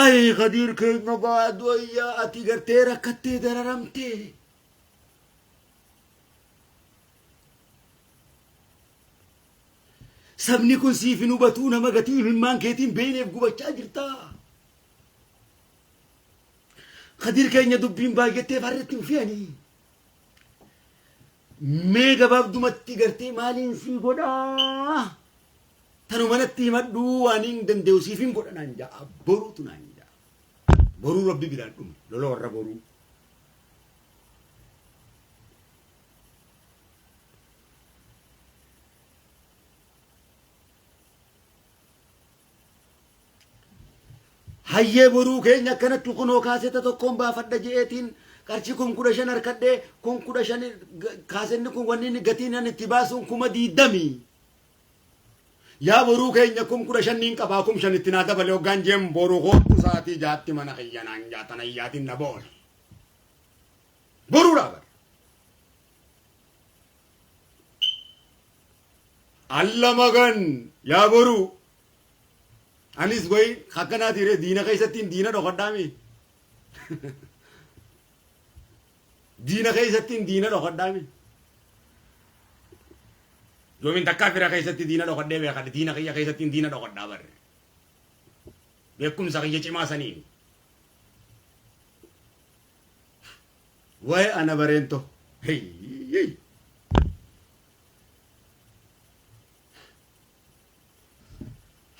ay qadir keenya baadwayya ati gartee rakkattee dararamtee sabni kun siif hin hubatuu nama gatii imimmaan keetiin beeyneef gubachaa jirta. Kadir keenya dubbiin baay'attee farratti hin fe'anii. Mee gabaabdumatti gartee maaliin sii godhaa? Tanu manatti himadhuu waan hin danda'u siif hin godha naan ja'a. Boruutu naan ja'a. Boruu rabbi biraan dhume lola warra boruu. Hayyee boruu keenya akkanatti kunoo kaaseta tokkoon baafadha je'eetiin qarshii 10,000 harkadhee 10,000 kaasenni kun wanni inni gatiin ani itti baasuun 20,000. Yaa boruu keenya 10,000 niin qabaa 5,000 itti naa dabale hoggaan jeem boruu hoottu sa'aatii jaatti mana kiyyanaan jaatan ayyaatiin na boole. Boruudhaa bara. Alla magan yaa boruu. Anis goy akkanaati ree diina keessattiin diina dhokadhaami. Diina keessattiin diina dhokadhaami. Yoomin takkaa fira keessatti diina dhokadhee beekadhe diina kiyya keessattiin diina dhokadhaa barre. Beekumsa kiyya cimaa sanii. Waa'ee ana bareento. Hey.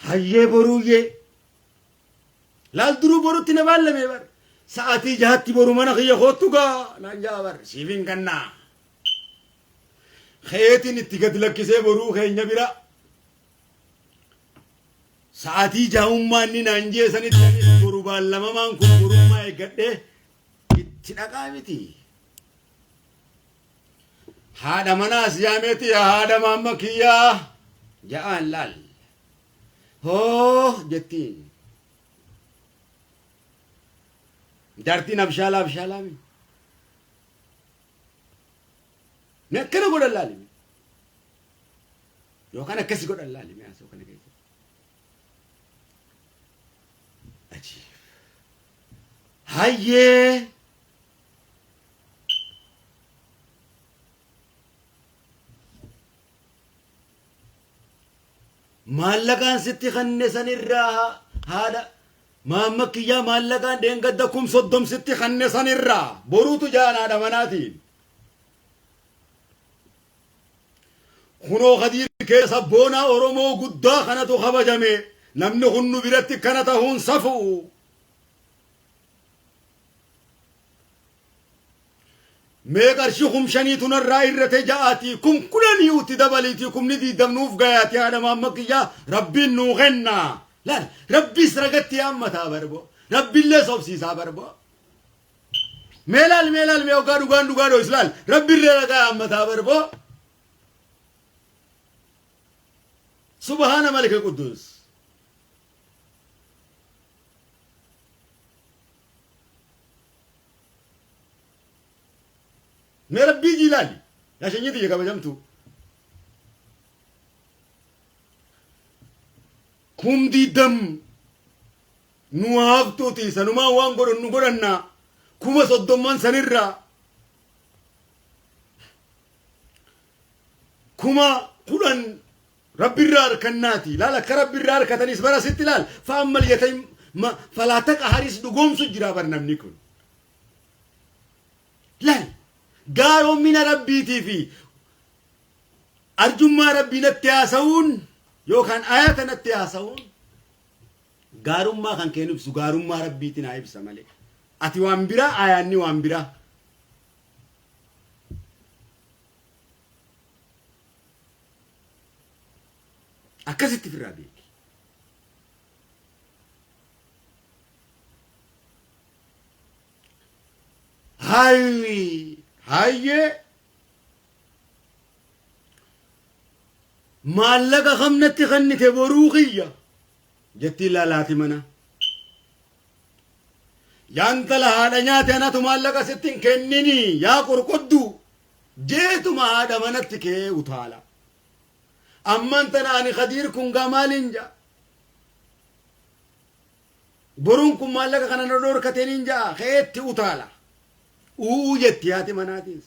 Hayyee boruuyyee laal duruu borutti na baallamee bar sa'aatii jahatti boru mana kiyya hoottu gaa naan jaa bar siifin kannaa keetiin itti gad lakkisee boruu keenya bira sa'aatii jaahummaan ni naan jeesanitti anis boru baallamamaan kun borummaa eeggadhee itti dhaqaa miti haadha manaas yaameeti haadha maamma kiyyaa ja'aan laal. Oh, jettiin. Dartiin abshaala mi. Ne akkana godhan laalimi. Yookaan akkasi godhan laalimi asoo kana keessa. Ajiib. Hayyee. Maallaqaan sitti kanne sanirraa haadha maamma kiyyaa maallaqaan deengadda 30 sitti kanne sanirraa boruutu jaan haadha manaatiin. Kunoo Kadiir keessa boonaa Oromoo guddaa kanatu kabajame namni hunnu biratti kana ta'uun safu. Mee qarshii 5,000 tunarraa irrate ja'aati 10,000 uti dabaliiti 10,000 gayaati haadha maamma kiyyaa rabbiin nuu kenna laal rabbiis ragatti hammataa barbo rabbiillee sobsiisaa barbo meelaal mee hoggaa dhugaan dho'is laal rabbiillee ragaa hammataa barbo subhaana malika quddus. Mee rabbii jilaali yaa shanyiti jee kabajamtu. Kumdi dam nu haftuuti sanumaa waan godhan nu godhanna 30,000 sanirraa 10,000 rabbirraa harkannaati laal akka rabbirraa harkatanis bara sitti laal fa'ammal yatay falaataqa haris dhugoomsu jira bar namni kun laal gaaroommina rabbiitii fi arjummaa rabbii natti haasa'uun yookaan ayata natti haasa'uun gaarummaa kan kennu ibsu gaarummaa rabbiitiin haa ibsa malee ati waan biraa ayaanni waan biraa. Akkasitti firraa beeki. Hayyee maallaqa kamnatti kannite boruu kiyya jetti laalaati mana. Yaantala haadha nyaate anatu maallaqa sittin kennini yaa qorqoddu jeetuma haadha manatti kee utaala. Amman tana ani Kadiir kun gamaalin ja. Borun kun maallaqa kana na dhorkateen ja keetti utaala. Jetti haati manaatis.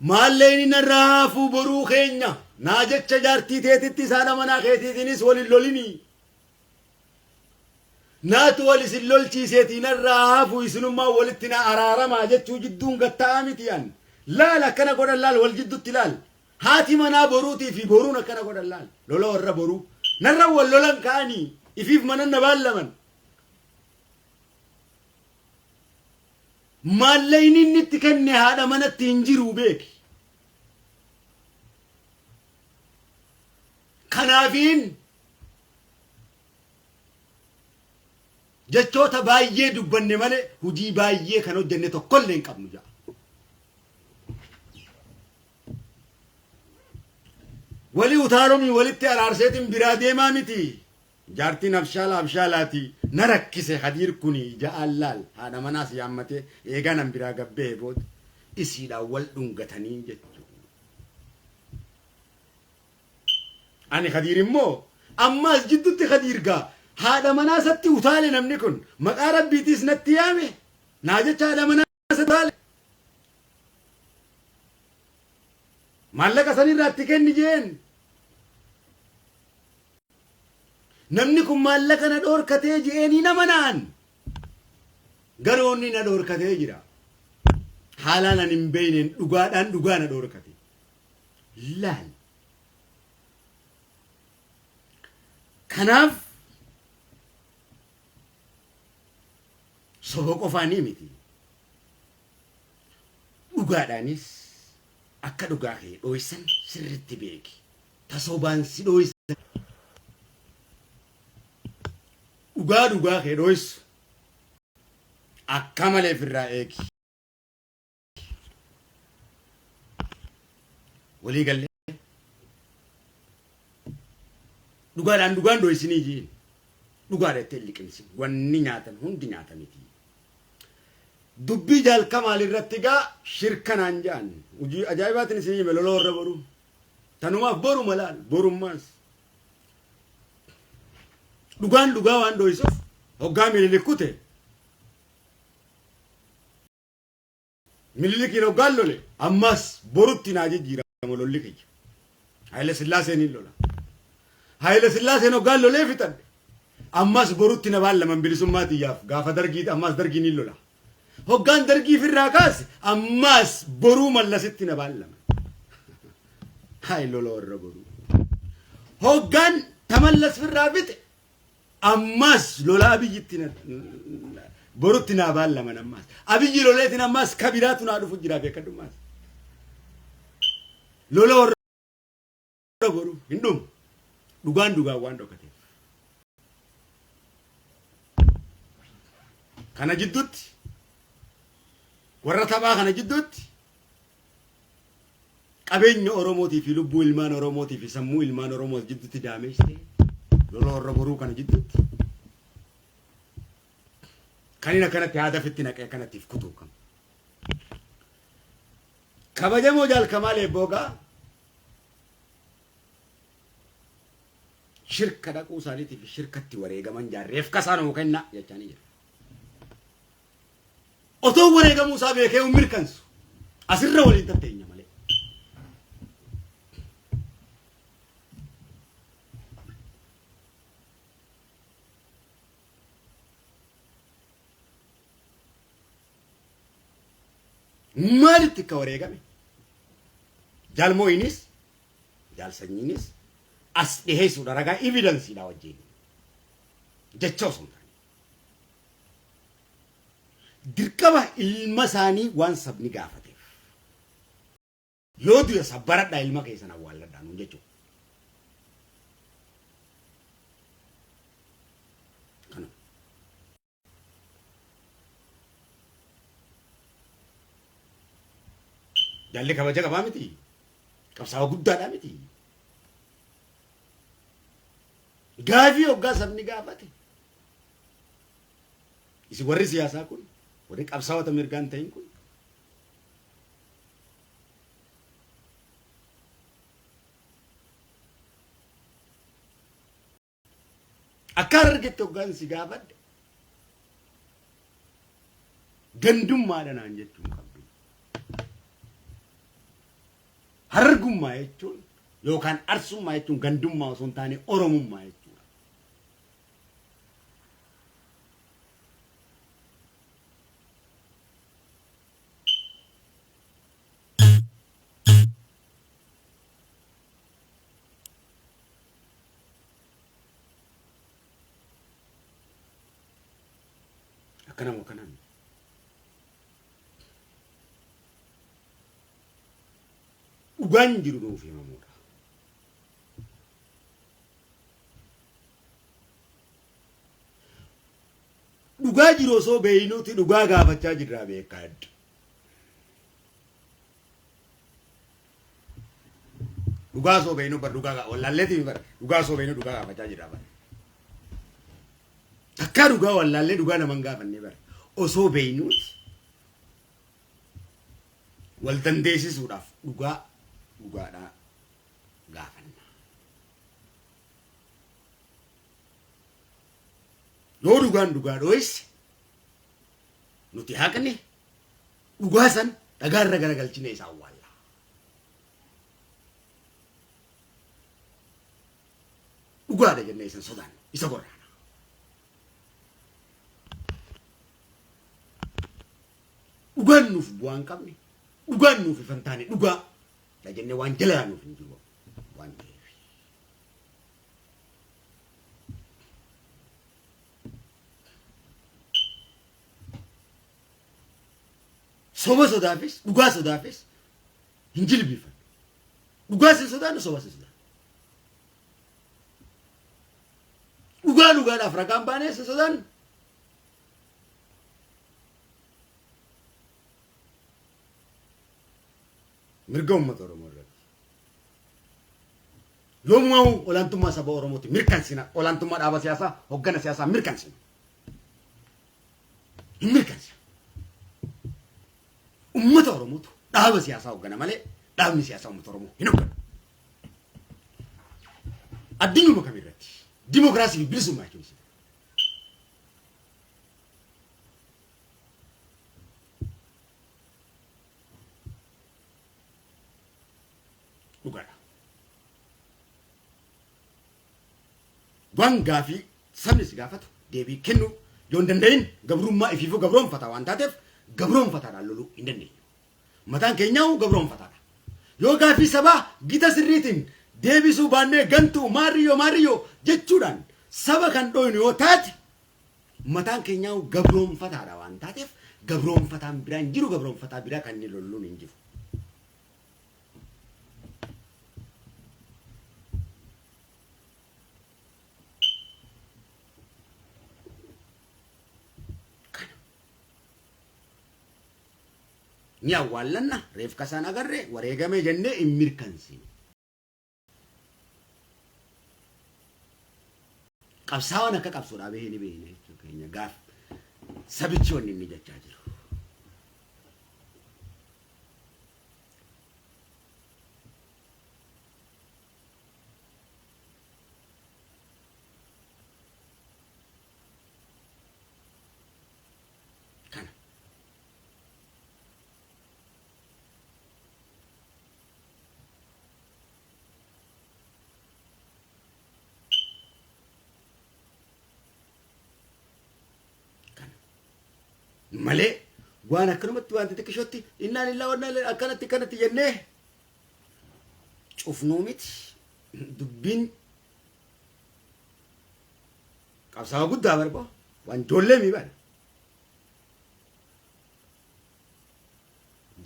maalleen narraafu boruu keenya naa jecha jaartii teetitti saadha manaa keetiitinis walin lolini naatu wal isin lolchiiseetii narraafu isinummaa walitti na araaramaa jechuu jidduun gatta'aa miti an laal akkana godhan laal wal jiddutti laal haati manaa boruutii fi boruun akkana godhan laal lola warra boruu narra wal lolan ka'anii ifiif manan na baallaman maalleen inni itti kenne haadha manatti hin jiru beeki kanaafiin jechoota baay'ee dubbanne malee hujii baay'ee kan hojjenne tokkollee hin qabnu jaa walii utaalomii walitti araarseetiin biraa deemaa miti jaartiin abshaalaati na rakkise hadiir kuni ja'aan laal haadha manaas yaammatee eeganan biraa gabbee booda isiidhaan wal dhungatanii jechuudha. Ani hadiir immoo ammaas jidduutti hadiir gaa haadha manaasatti utaale namni kun maqaa rabbiitiis natti yaame naa jecha haadha manaas utaale maallaqa sanirraa itti kenni jeen namni kun maallaqa na dhoorkatee jeeni nama naan garoonni na dhoorkatee jira haalaan an hin beeyneen dhugaadhaan dhugaa na dhoorkate laal kanaaf soba qofaanii miti dhugaadhaanis akka dhugaa kee dhooysan sirritti beeki tasobaan si dhooysan dhugaa kee dhooysu akka malee firraa eegi walii gallee dhugaadhaan dhugaan dhooysinii jiin dhugaadha itti liqimsin wanni nyaatan hundi nyaatamiti dubbii jalqamaa irratti gaa shirkanaan jaan hujii ajaa'ibaatiin isin hime lola warra boru tanumaaf boru malaal borummaas dhugaan dhugaa waan dhooysuuf hoggaa mililikkute mililikiin hoggaan lole ammas borutti naa jijjiirama lolli kiyya Haile Sillaaseen hin lola Haile Sillaaseen hoggaan lolee fixadhe ammas borutti na baallaman bilisummaatiyyaaf gaafa dargii ammas dargiin hin lola hoggaan dargii firraa kaase ammas boruu mallasitti na baallaman hay lola warra boruu hoggaan tamallas firraa fixe ammas lola abiyyitti borutti na baallaman ammas abiyyi loleetiin ammas kabiraatu naa dhufu jira beekadhummaas lola warra boruu hin dhumu dhugaan waan dhokate kana jidduutti warra taphaa kana jidduutti qabeenya Oromootii fi lubbuu ilmaan Oromootii fi sammuu ilmaan Oromoo jidduutti daameessite lola warra boruu kana jidduutti kanina kanatti haada fitti naqee kanattiif kutuu kam kabajamoo jaalkamaalee boogaa shirka dhaquu isaaniitiif shirkatti wareegaman jaarreef kasaanuu kenna jechaanii jira otoo wareegamuu isaa beekee mirkansu asirra waliin tatteenya malee maalitti akka wareegame jaalmooyinis jaalsanyiinis as dhiheessuudha ragaa evidensiidha wajjin jecha osoo dirqama ilma isaanii waan sabni gaafateef yoo du'e sabbaradhaa ilma keessan awwaalladhaan jechuudha. Kana jaalli kabaja qabaa miti qabsaa'aa guddaadhaa miti gaafii hoggaa sabni gaafate isi warri siyaasaa kun warri qabsaa'ota mirgaan ta'in kun akka argetti hoggaan si gaafadhe gandummaadha naan jechuun qabdu dargummaa jechuun yookaan arsummaa jechuun gandummaa osoo hin taane oromummaa jechuudha. Akkanam akkanam. Dhugaan jiru nuuf himamuudha. Dhugaa jiru osoo beeynuuti dhugaa gaafachaa jirraa beekaa adda. Dhugaa osoo beeynu bar dhugaa wallaalleetii bar dhugaa osoo beeynu dhugaa gaafachaa jirraa bar. Takkaa dhugaa wallaallee dhugaa naman gaafannee bar osoo beeynuuti wal dandeessisuudhaaf dhugaadhaa gaafanna. Yoo dhugaan dhugaa dho'isse nuti haqne dhugaa san dhagaarra garagalchine isa awwaalla. Dhugaadha jennee isan sodaannu isa gorraana. Dhugaan nuuf bu'aa hin qabne dhugaan nuuf ifan taane dhugaa la jennee waan jalaa nuuf hin jiru waan ta'eef. Soba sodaafis dhugaa sodaafis hin jilbifan. Dhugaa sin sodaannu soba sin sodaannu. Dhugaadhaaf ragaan baanee sin sodaannu. Mirga uummata Oromoo irratti. Yoomuu olaantummaa saba Oromooti mirkansina. Olaantummaa dhaaba siyaasaa hoggana siyaasaa mirkansina. Hin mirkansina. Uummata Oromootu dhaaba siyaasaa hoggana malee dhaabni siyaasaa uummata Oromoo hin hogganu. Addunyuma kamirratti dimokiraasii fi bilisummaa jechuun dhugaadha. Waan gaafii sabni si gaafatu deebii kennuu yoo hin danda'in gabrummaa ifiifuu gabroonfataa waan taateef gabroonfataadhaan loluu hin dandeenyu. Mataan keenyaa gabroonfataadha. Yoo gaafii sabaa gita sirriitiin deebisuu baannee gantuu maariyyoo jechuudhaan saba kan dhoynu yoo taate mataan keenyaa gabroonfataadha waan taateef gabroonfataan biraan jiru gabroonfataa biraa kan inni lolluun hin jiru. Ni awwaallanna reef kasaan agarre wareegame jennee hin mirkansine. Qabsaawwan akka qabsoodhaa bahee ni beekne jechuudha keenya gaaf sabichi wanni inni jechaa jiru. Malee waan akkanumatti waan xixiqqishotti innaan illaa wannaa akkanatti jennee cufnuu miti dubbiin qabsaa'aa guddaa barbaadu waan ijoollee miidhaan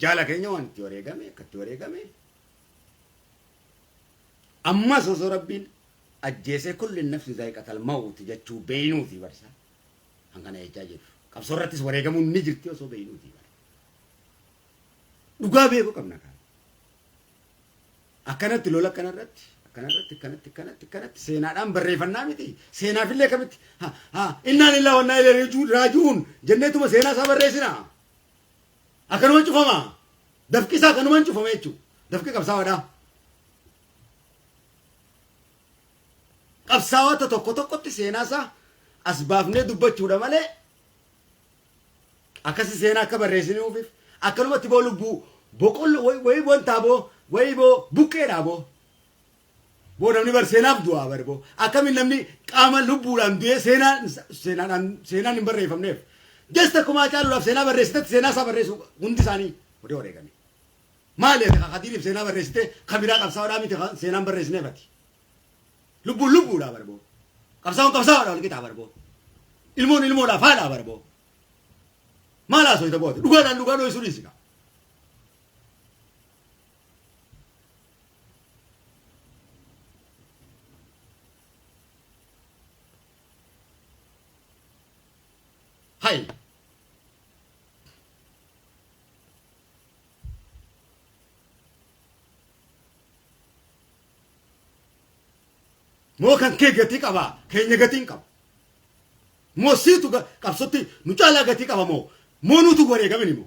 jaala keenya waan itti wareegame akkatti wareegame ammas osoo rabbiin ajjeesee kulli nafsi zaa'iqatal mawti jechuu beeynuuti barsaa hangana jechaa jiru. Qabsoorrattis wareegamuun ni jirti osoo beeynuuti. Dhugaa beekuu qabna kan. Akkanatti lola akkanatti seenaadhaan barreeffannaa miti. Seenaafillee kamitti innaan illaa wannaa illee raajuun jenneetuma seenaa isaa barreessina. Akkanuma cufama. Dafqi isaa akkanuma cufama jechuudha. Dafqi qabsaa'aadha. Qabsaa'ota tokkotti seenaa isaa as baafnee dubbachuudha malee akkasi seenaa akka barreessinuufiif akkanumatti boo lubbuu boqolloo wayi wanta boo ويبو بوكيرا بو namni bar seenaaf du'aa bar boo akkamiin namni qaama lubbuudhaan du'ee seenaan hin barreeffamneef jesta kumaa caaluudhaaf seenaa barreessitetti seenaa isaa barreessu hundi isaanii odee wareegame maali ati kakatiiniif seenaa barreessite kabiraa qabsaa'uudhaa miti seenaan barreessineefati lubbuudhaa bar boo qabsaa'uudhaa wal qixaa bar boo ilmoodhaaf haadhaa bar boo maal haasofita boote dhugaadhaan dhugaa dho'isuu dhiisika Hai. Mo kan ke gati qaba keenya gatiin qaba mo siitu qabsotti nu caalaa gatii qaba mo nutu wareegamani mo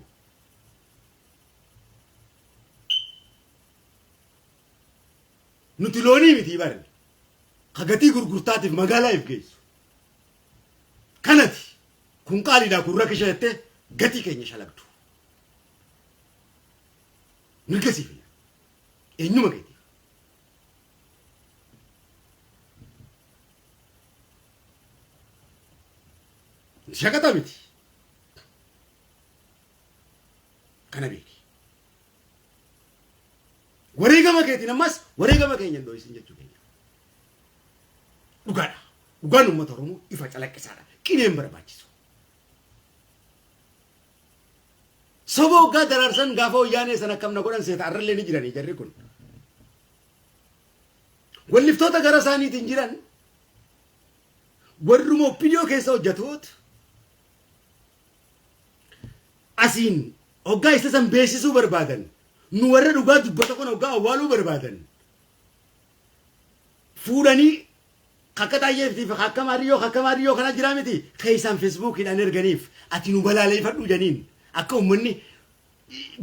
nuti loonii miti bare ka gatii gurgurtaatiif magaalaaf geessu kanati kun qaaliidhaa kun rakkishette gatii keenya shalagdu mirgasiif eenyuma keeti shaqata miti kana beeki wareegama keetiin ammas wareegama keenya dho'isin jechuu keenya dhugaan uummata Oromoo ifa calaqqisaadha qineen barbaachisu Sobo ga dararsan gaafa wayyaanee sana akkam na godhan seeta arrallee ni jiranii jarri kun walliftoota gara isaaniitiin jiran warruma oppidiyoo keessa hojjatuut asiin hoggaa isa san beeksisuu barbaadan nu warra dhugaa dubbata kun hoggaa awwaaluu barbaadan fuudhanii akka taayyeeftiif akka maariyyoo kana jiraa miti keessaan feesbuukiidhaan erganiif ati nu balaaleeffadhu janiin akka ummanni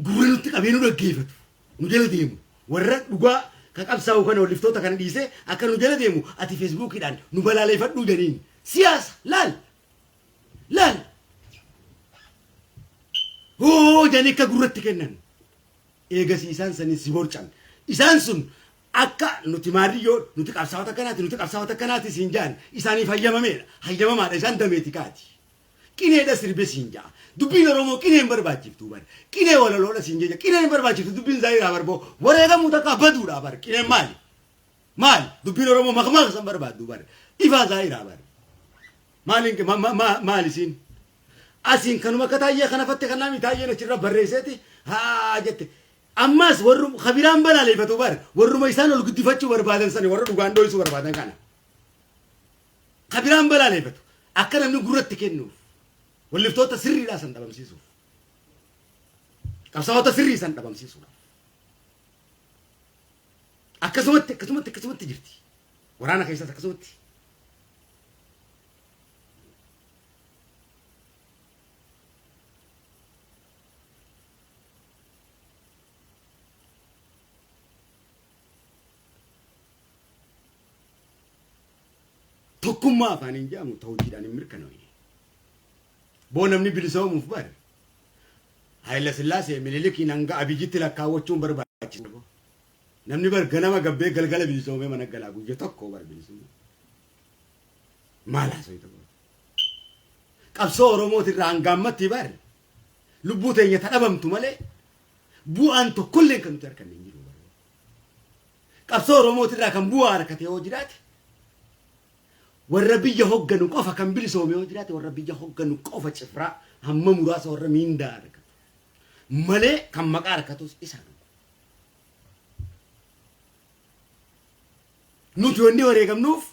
gurra nutti qabee nu dhaggeeffatu nu jala deemu warra dhugaa ka qabsaa'u kana walliftoota kana dhiisee akka nu jala deemu ati feesbuukiidhaan nu balaaleeffadhu janiin siyaasa laal hoo janii akka gurratti kennan eegasi isaan sanis si borcan isaan sun akka nuti maariyyoo nuti qabsaa'ota kanaati siin jaan isaaniif hayyamamaadha isaan dameeti kaati qineedha sirbe siin jaa dubbiin Oromoo qineen barbaachiftu bar qinee walaloodha siin jecha qineen barbaachiftu dubbiin zaayiraa barboo wareegamuu takka baduudha bar qineen maali dubbiin Oromoo maqmaa san barbaaddu bar ifaa zaayiraa bar maali siin asiin kanuma akka taayyee kana fatte kan naami taayyeen achirra barreesseeti haa jette ammas warrum khabiraan balaaleeffatu bar warruma isaan ol guddifachuu barbaadan sani warra dhugaan dho'isuu barbaadan kana khabiraan balaaleeffatu akka namni gurratti kennuuf walliftoota sirriidhaa san dhabamsiisuuf qabsaa'ota sirrii san dhabamsiisuudhaaf akkasumatti jirti waraana keessas akkasumatti tokkummaa afaaniin jedhamu ta'uudhaan hin mirkanaa'u boonamni bilisoomuuf bar Haayila Sillaasee Minilikiin hanga Abiyyitti lakkaawwachuun barbaachisu namni bar ganama gabbee galgala bilisoomee mana galaa guyya tokko bar bilisummaa maal haasa'u qabsoo Oromootirraa hangaammatti bar lubbuu teenya tadhabamtu malee bu'aan tokkollee kan nuti harkanne hin jiru qabsoo Oromootirraa kan bu'aa harkate yoo jiraate warra biyya hogganu qofa kan bilisoome yoo jiraate warra biyya hogganu qofa cifraa hamma muraasa warra miindaa argatu malee kan maqaa harkatus isaan nuti wanni wareegamnuuf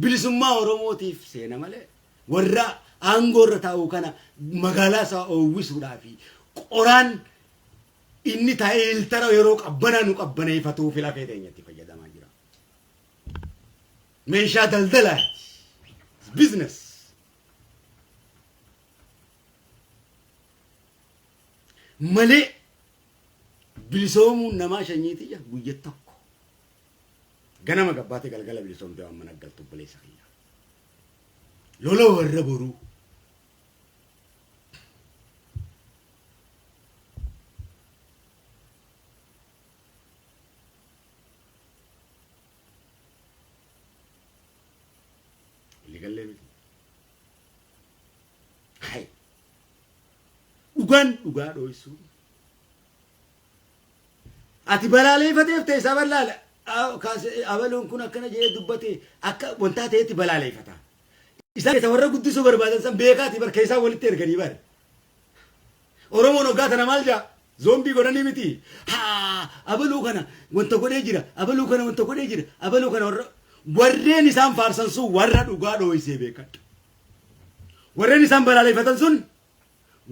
bilisummaa Oromootiif seena malee warra aangoorra taa'u kana magaalaa isaa oowwisuudhaa fi qoraan inni taa'ee iltara yeroo qabbanaa nu qabbaneeffatuuf lafee teenyatti fayyadamaa jira meeshaa daldalaa business malee bilisoomuun namaa shanyiitiyya guyya tokko ganama gabbaate galgala bilisoomte waan mana galtu buleessa kiyya lola warra boruu dhugaa dho'isu. Ati balaaleffateef ta'e isa ballaala. Abaluun kun akkana jedhee dubbate akka wantaa ta'etti balaaleffata. Isaan isa warra guddisuu barbaadan san beekaati barka isaa walitti erganii bare. Oromoon hoggaa tana maal jaa? Zoombii godhanii miti. Abaluu kana wanta godhee jira. Abaluu kana wanta godhee jira. Abaluu kana warreen isaan faarsan sun warra dhugaa dho'isee beekadha. Warreen isaan balaaleffatan sun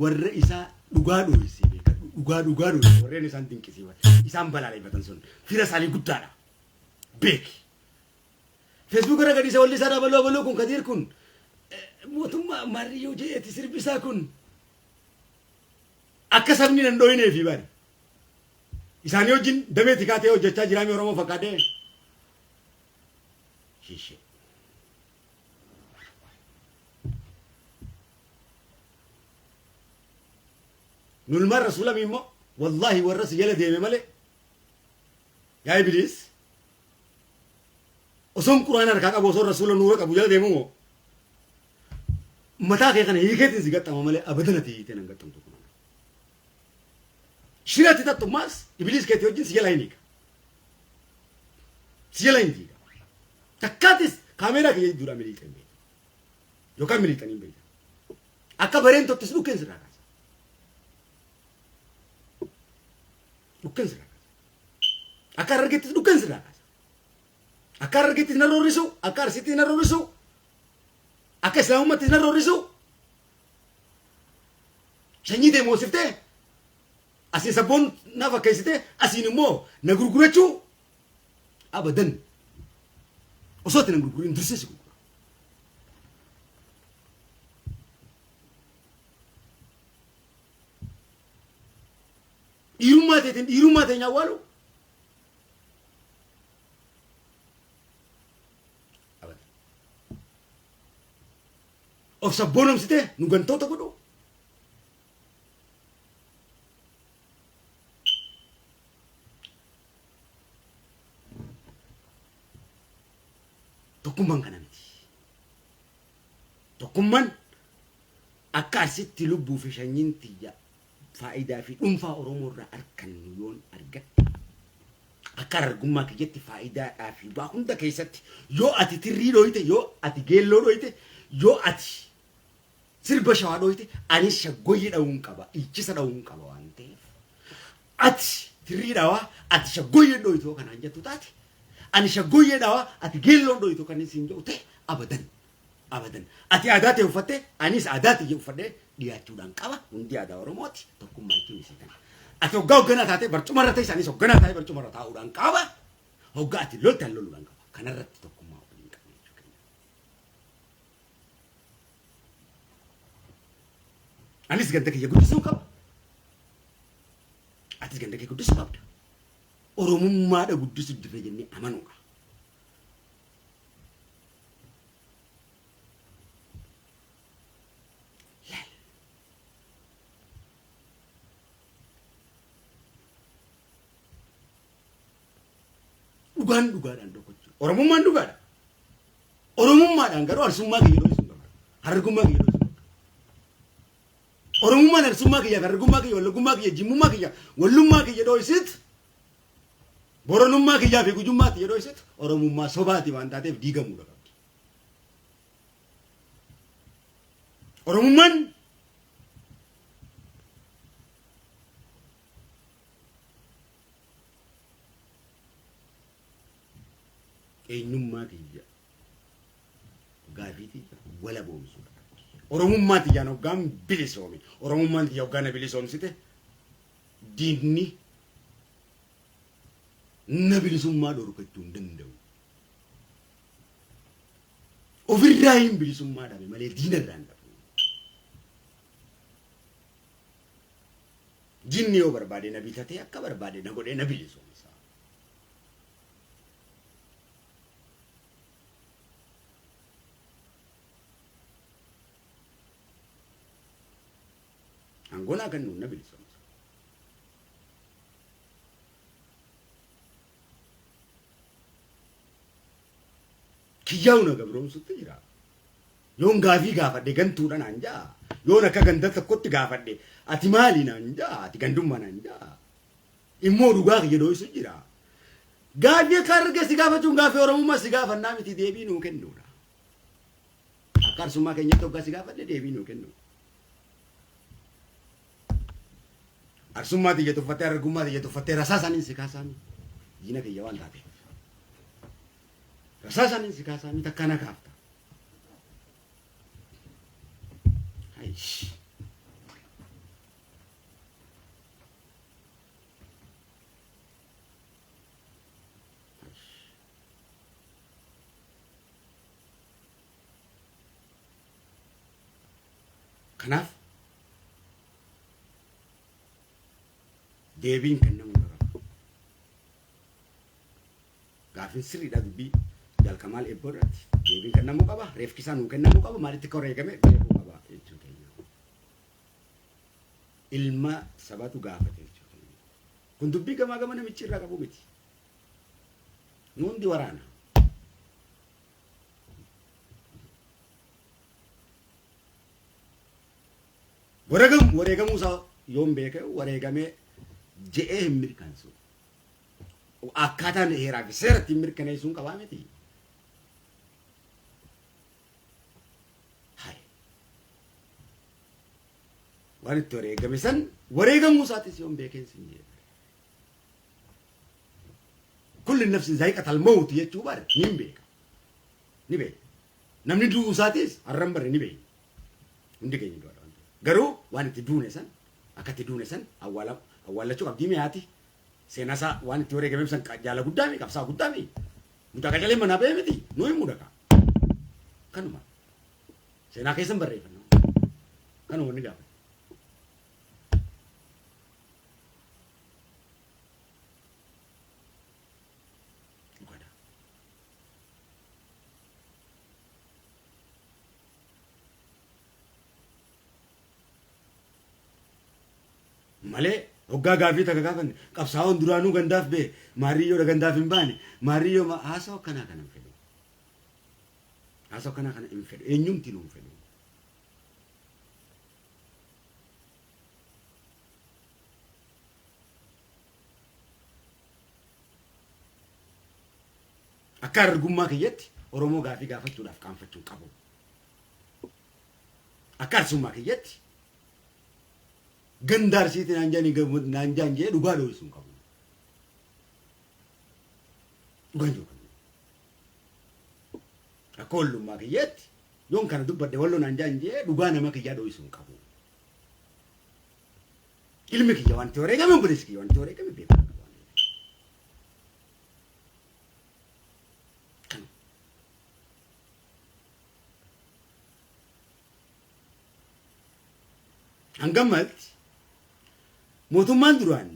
warra isaa dhugaa dho'isee beekadha. Dhugaa dho'isee warreen isaan dinqisiifatan. Isaan balaaleffatan sun fira isaanii guddaadha. Beeki. Facebook irra gadi isa walli isaa abaluu kun Kadiir kun mootummaa Maariyyoo jedheeti sirbisaa kun akka sabni nan dho'ineefi bari. Isaanii wajjin dameeti kaatee hojjechaa jiraami Oromoo fakkaatee. Shishee. Nulmaan rasuula immoo wallahi warra si jala deeme malee yaa Ibliis osoon quraana harkaa qabu osoon rasuula nuura qabu jala deemu moo mataa kee kana hiikeetiin si gaxxama malee abadan ati hiitee nan gaxxamtu kun. Shirati tattummaas Ibliis keetii wajjin si jala hin hiika. Si jala hin hiika. Takkaatis kaameeraa kiyya idduudhaan miliixan beekta. Yookaan miliixanii beekta. Akka bareen tokkis dhukkeen sirraa kaasa. Dhukkeen sirraa kaasa. Akka argettis dhukkeen sirraa kaasa. Akka argettis na roorrisu, akka arsittis na roorrisu, akka islaamummattis na roorrisu. Sanyii deemoosiftee asiin sabboon na fakkeessitee asiin immoo na gurgurachuu abadan. Osoo ati na gurgurin dursee si gurgura. Dhiirummaa teenya awwaalu abadan. Of sabboonomsitee nu gantoota godhu. Tokkummaan kana miti. Tokkummaan akka asitti lubbuu fi sanyiin tiyya faayidaa fi dhuunfaa Oromoo irraa argannu yoon argadhe akka argummaa kiyyatti faayidaadhaa fi waa hunda keessatti yoo ati tirrii dhoyite, yoo ati geelloo dhoyite, yoo ati sirba shawaa dhoyite anis shaggoyyii dha'uun qaba, ichisa dha'uun qaba waan ta'eef ati tirrii dhawaa ati shaggoyyii dhoyitoo kanaan jettu taate ani shaggoyyee dhawaa ati geelloon dhoyitoo kan isin jedhu ta'e abadan. Abadan. Ati aadaa ta'e uffattee anis aadaa ta'e uffadhee dhiyaachuudhaan qaba. Hundi aadaa Oromooti. Tokkummaa itti ibsitan. Ati hoggaa hoogganaa taatee barcuma irra ta'e isaanis hoogganaa taatee barcuma irra taa'uudhaan qaba. Hoggaa ati loltaan loluudhaan qaba. Kanarratti tokkummaa waliin qabna jechuudha. Anis ganda kiyya guddisuu qaba. Atis ganda kee guddisuu qabda. Oromummaadha guddisuu dirree jennee amanuudha. Dhugaadhaan tokkochi. Oromummaan dhugaadha. Oromummaadhaan garuu arsummaa kiyya dho'isu qaba. Hargummaa kiyya dho'isu qaba. Oromummaan arsummaa kiyya, hargummaa kiyya, wallagummaa kiyya, jimmummaa kiyya, wallummaa kiyya dho'isit. Boronummaa kiyyaa fi gujummaa kiyya dho'isit. Oromummaa sobaati waan taateef diigamuudha qabdi. Oromummaan eenyummaa kiyya gaafii wala boomsuudha. Oromummaa tiyyaan hoggaan bilisoomi. Oromummaan tiyya hoggaan na bilisoomsite diinni na bilisummaa dhorkachuu hin danda'u. Ofirraa hin bilisummaa dhabe malee diinarraa hin dhabu. Diinni yoo barbaade na bitatee akka barbaade na godhee na bilisoomsa. Angola kan nuna bilisoomsa. Kiyyaa'u na gabroomsutti jira. Yoon gaafii gaafadhe gantuudhaan anjaa yoona akka ganda tokkotti gaafadhe ati maali naan jaa ati gandummaa naan jaa immoo dhugaa jedhoo isu jira gaafii akka arge si gaafachuun gaafii oromummaa si gaafannaa miti deebii nuu kennuudha akka arsummaa keenyatti hoggaa si gaafadhe deebii nuu kennu arsummaa tiyya tuffattee argummaa tiyya tuffattee rasaa isaaniin si kaasaami jina kiyya waan taate rasaa isaaniin si kaasaami takka na kaafta kanaaf deebiin kennamu qaba gaafin sirriidha dubbii jalkamaal eebboodhaati deebiin kennamu qaba reefkisaa nuu kennamuu qaba maalitti akka wareegame beekuu qaba jechuudha ilma sabatu gaafate jechuudha kun dubbii gamaa gama namichi irraa qabu miti nuundi waraana wareegamuu isaa yoon beeke wareegamee je'ee hin mirkansu akkaataan heeraa fi seeratti mirkaneessuun qabaa miti waan itti wareegame san wareegamuu isaatis yoon beekeen sin jedhe kulli nafsin zaa'iqatal mawt jechuu bare ni beeka namni du'uu isaatis har'an bare ni beeka hundi keenya du'a garuu waan itti duune san akka itti duune san awwaalachuu qabdii mi'aati seenasaa waan itti wareegame san jaala guddaa mi qabsaa guddaa mi mudaa qacalee manaa ba'ee miti nuu hin mudaka kanuma seenaa keessan barreeffannoo kanuma ni gaafa malee hoggaa gaafii takka gaafanne qabsaa'oon duraanuu gandaaf bee maariyyoodha gandaaf hin baane maariyyoo haasa'u akkanaa kana hin fedhu haasa'u akkanaa kana hin fedhu eenyumti nu hin fedhu akka argummaa kiyyatti oromoo gaafii gaafachuudhaaf qaanfachuun qabu akka arsummaa kiyyatti gandaarsiitiin naanjaan jee dhugaa dho'isuun qabu. Dhugaan jiru qabu. Akka wallummaa kiyyaatti yoon kana dubbadde walloo naanjaan jee dhugaa nama kiyyaa dho'isuun qabu. Ilmi kiyya waan itti wareegame obboleessi kiyya waan itti wareegame beekaa qabu. Hangammatti mootummaan duraan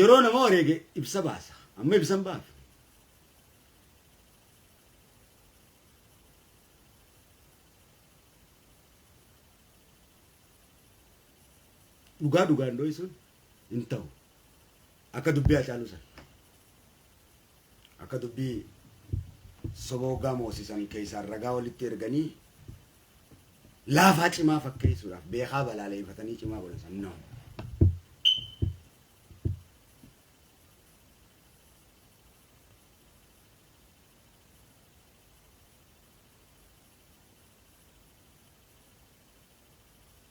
yeroo nama wareege ibsa baasa amma ibsan baafa dhugaan dho'isuun hin ta'u akka dubbii Hacaaluu san akka dubbii soba hoggaa moosisan keessaan ragaa walitti erganii laafaa cimaa fakkeessuudhaaf beekaa balaaleffatanii cimaa godhan san na'u.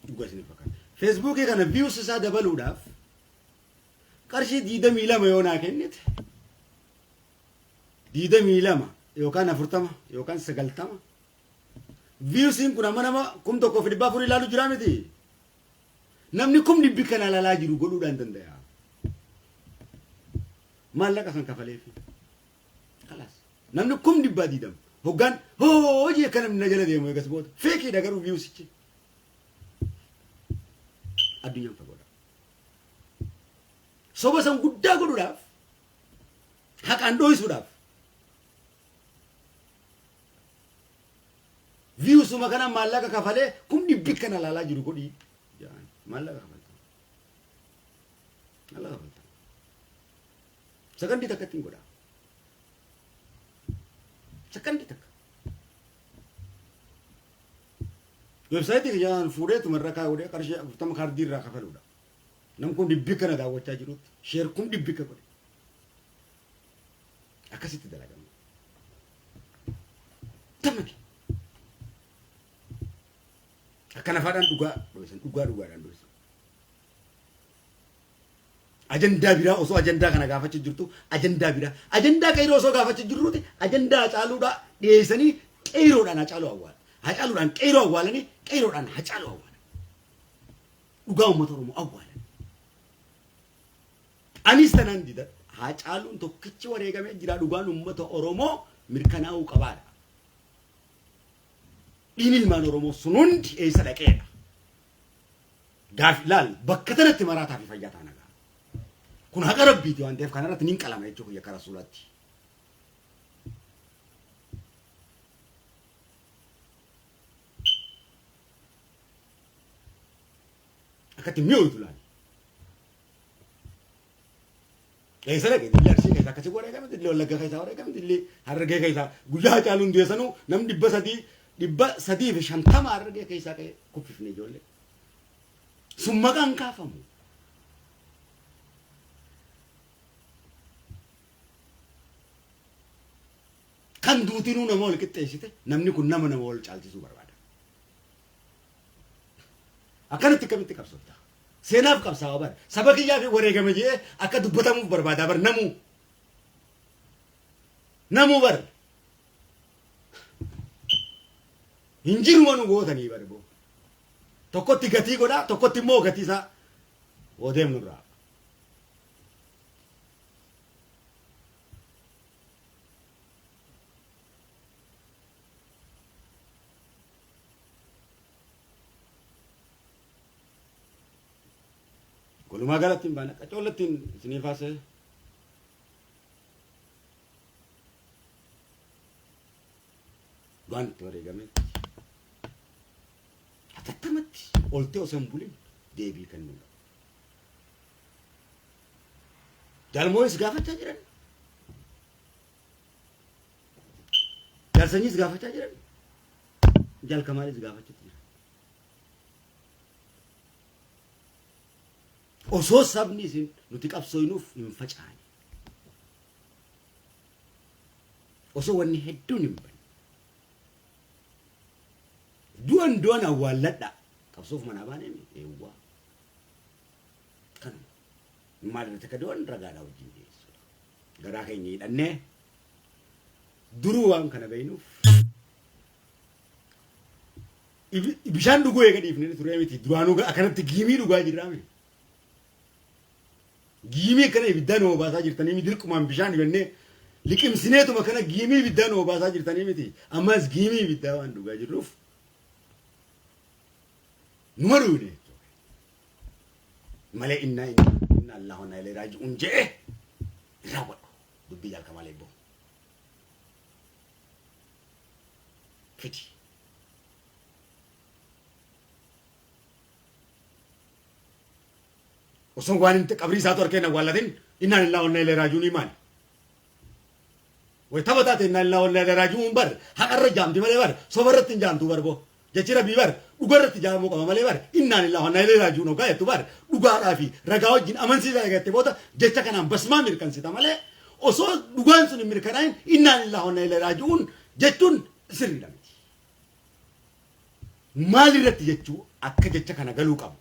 Dhugaa isin fakkaata. Feesbuukii kana viyuus isaa dabaluudhaaf qarshii 22 yoo naa kennite 22 yookaan 40 yookaan 90 viyuusiin kun amma nama 1,400 ilaalu jira miti. Namni 1,000 kana ilaalaa jiru godhuudhaan danda'a. Maallaqa kan kafaleefi. Kalaas. Namni 1,000 diidam. Hoggaan hojii akka namni na jala deemu eegas booda. Feekiidha garuu viyuusichi. Addunyaan fagoodha. Soba san guddaa godhuudhaaf haqaan dho'isuudhaaf viyuusuma kana maallaqa kafalee 1,000 kana ilaalaa jiru godhii maallaqa kafalta. Maallaqa kafalta. Sakandii takka ittiin godha. Sakandii takka. website kiyaan fuudhee tumarra kaa'uudhee qarshii 40 kaardii irraa kafaluudha. Namni kun dhibbi kana daawwachaa jirutti sheer kun dhibbi ka godhe. Akkasitti dalagamu. Tammaki. Akkana faadhaan dhugaadhaan dho'isan. Ajandaa biraa osoo ajandaa kana gaafachuu jirtu ajandaa biraa. Ajandaa qeyroo osoo gaafachuu jirruuti ajandaa caaluudha dhiyeessanii qeyroodhaan hacaaluu awwaala. Hacaaluudhaan qeyroo awwaalanii qeyroodhaan hacaaluu awwaala. Dhugaa uummata Oromoo awwaala. Anis tanan dida hacaaluun tokkichi wareegamee jira dhugaan uummata Oromoo mirkanaa'uu qabaadha. Dhiigni ilmaan Oromoo sun hundi eessa dhaqeedha. Gaafi laal bakka tanatti maraataa fi fayyaa taana gaa. Kun haqa rabbiiti waan ta'eef kanarratti nin qalama jechuudha yakka rasuulatti. Akkatti mi'ootu laal. Eessa dhaqee dillee arsii keessaa akkasii wareegame dillee wallagga keessaa wareegame dillee harargee keessaa guyyaa hacaaluun du'eessanuu namni 350 harargee keessaa ka'e kuffifne ijoollee. Sun maqaan kaafamu. Kan duutinuu nama wal qixxeessite namni kun nama wal caalchisuu barbaada. Akkanatti akkamitti qabsoofta? Seenaaf qabsaa'aa bar saba kiyyaa fi wareegame jee akka dubbatamuuf barbaada bar namuu bar hin jiru nu gootanii bar boo tokkotti gatii godhaa tokkotti immoo gatii isaa odeemnu irraa. Walumaa galatti hin baane qacoollattiin isinii faase wanti wareegame atattamatti oltee osoo hin bulin deebii kennuudha. Jaalmoonis gaafachaa jiran jaalsanyiis gaafachaa jiran jaalkamaanis gaafachaa jiran. Osoo sabni isin nuti qabsooynuuf hin facaane. Osoo wanni hedduun hin banne. Du'an awwaalladha. Qabsoof manaa baanee eewwaa. Kanuma. Maalirratti akka du'an ragaadhaa wajjin dhiyeessuudha. Garaa keenya hidhannee duruu waan kana beeynuuf bishaan dhuguu eega dhiifnee turee miti. Duraanuu akkanatti giimii dhugaa jirraa miti. Giimii kana ibiddaan obaasaa jirtanii miti dirqumaan bishaan dhibannee liqimsineetuma kana giimii ibiddaan obaasaa jirtanii miti ammas giimii ibiddaa waan dhugaa jirruuf numa dhuune malee inna Allahu na ilayhi raaji'uun jedhe irraa godhu dubbii jalqabaa leebboo fiti. Osoo waan inni qabrii isaatu harkeen awwaalatin inna lillahi wa inna ilayhi raaji'uun maali? Way taphataate inna lillahi wa inna ilayhi raaji'uun bar haqarra jaamti malee bar sobarratti hin jaamtu bar boo jechi rabbii bar dhugarratti jaamuu qaba malee bar inna lillahi wa inna ilayhi raaji'uun ogaa jettu bar dhugaadhaa fi ragaa wajjin amansiisaa eegatte booda jecha kanaan basmaa mirkansita malee osoo dhugaan sun hin mirkanaa'in inna lillahi wa inna ilayhi raaji'uun jechuun sirriidha miti. Maalirratti jechuu akka jecha kana galuu qabu.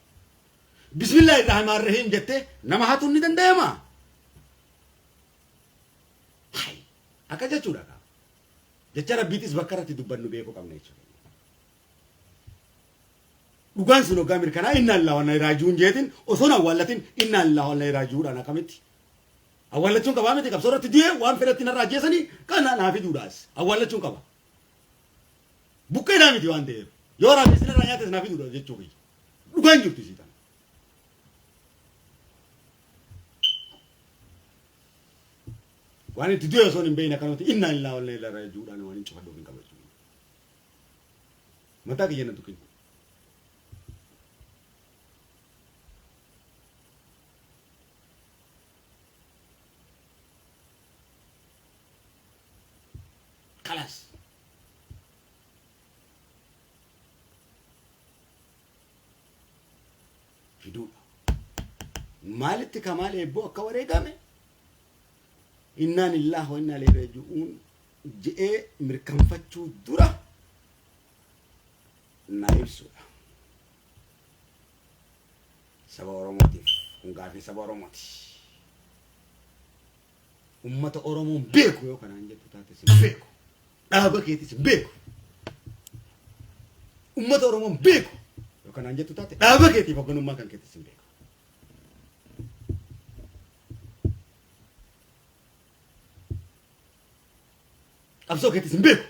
Bismillahirrahmanirrahim jette nama hatuun ni danda'ama. Hai akka jechuudha ka. Jecha rabbiitis bakka irratti dubbannu beekuu qabna jechuudha. Dhugaan sun hoggaa mirkanaa inna lillahi wa inna ilayhi raaji'uun jeetin osoo awwaallatin inna lillahi wa inna ilayhi raaji'uudhaan akkamitti. Awwaallachuun qabaa miti qabsoo irratti du'e waan fedhatti narraa ajjeesanii kana naafi duudhaas awwaallachuun qaba. Buqqeedhaa miti waan ta'eef yoo raafii sinirraa nyaates naafi duudhaas jechuu kiyya. Dhugaan jirtu isii tana. Waan itti du'e osoo hin beekne akkanumatti inna lillahi wa inna ilayhi raaji'uudhaan waan hin cufadhuu hin qabachuu. Mataa kiyya na tuqin. Kalas. fiduu maalitti kamaal eebboo akka wareegame innaa lillahi wa innaa ilayhi raaji'uun je'ee mirkanfachuu dura naa ibsuudha. Saba Oromootiif kun gaaffii saba Oromooti. Ummata Oromoon beeku yoo kanaan jettu taate sin beeku. Dhaaba keetis sin beeku. Ummata Oromoon beeku yoo kanaan jettu taate dhaaba keetiif hoogganummaa kan keetis sin beeku. Qabsoo keetis sin beeku.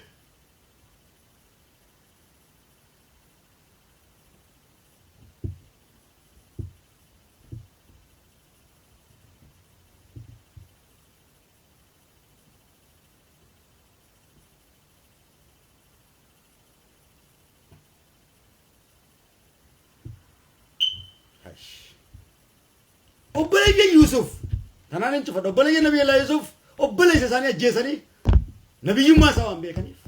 Obboleeyyan Yusuf tanaan hin cufadhu obboleeyyan Nabi Allah Yusuf obboleessa isaanii ajjeesanii nabiyyummaa isaa waan beekaniif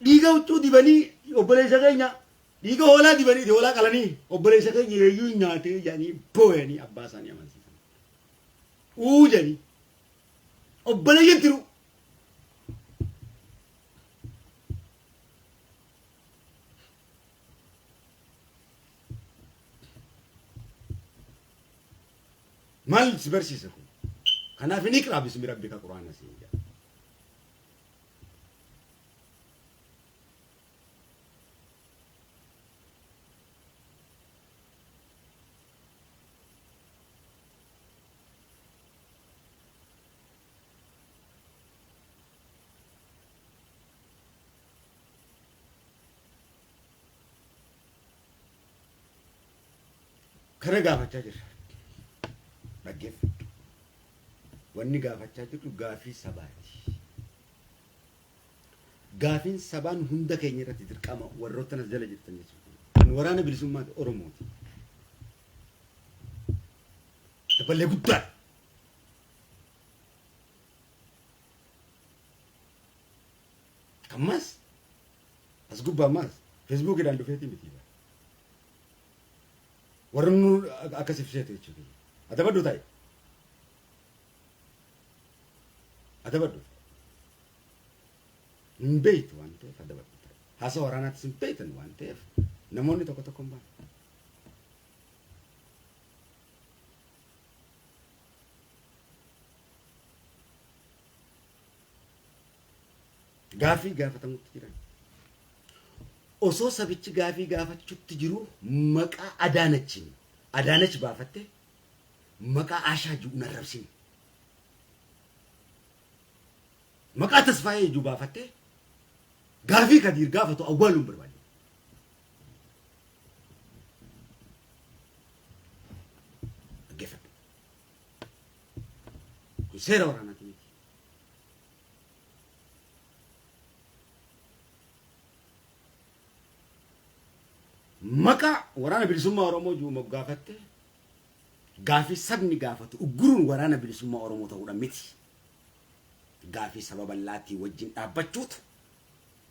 dhiiga huccuu dibanii obboleessa keenya dhiiga hoolaa dibanii hoolaa qalanii obboleessa keenya yeeyyuu nyaatee jedhanii boo'anii abbaa isaanii amansiisan jedhanii obboleeyyan tiru maal si barsiisa kun kanaaf inni iqraa bismi rabbika quraana siin jedha kana gaafachaa jirra. Dhaggeeffadhu. Wanni gaafachaa jirtu gaafii sabaati. Gaafiin sabaan hunda keenya irratti dirqama warroota nas jala jirtan jechuudha. Kan waraana bilisummaa Oromooti. Dabalee guddaa. Ammas as gubbaa ammas feesbuukidhaan dhufeetii miti. Warra nu akkas ibseetu jechuudha. Adabaddu ta'i. Adabaddu. Hin beektu waan ta'eef adabaddu ta'i. Haasa waraanaattis hin beektan waan ta'eef namoonni tokko tokko hin baane. Gaafii gaafatamutti jiran. Osoo sabichi gaafii gaafachuutti jiru maqaa Adaanach baafatte maqaa Ashaa jiru narrabsin. Maqaa Tasfaayee jiru baafatte gaafii Kadiir gaafatu awwaaluun barbaade. Dhaggeeffadhu. Kun seera waraanaati miti. Maqaa waraana bilisummaa Oromoo jiru gaafatte gaafii sabni gaafatu ugguruun waraana bilisummaa Oromoo ta'uudhaan miti. Gaafii saba bal'aatii wajjin dhaabbachuutu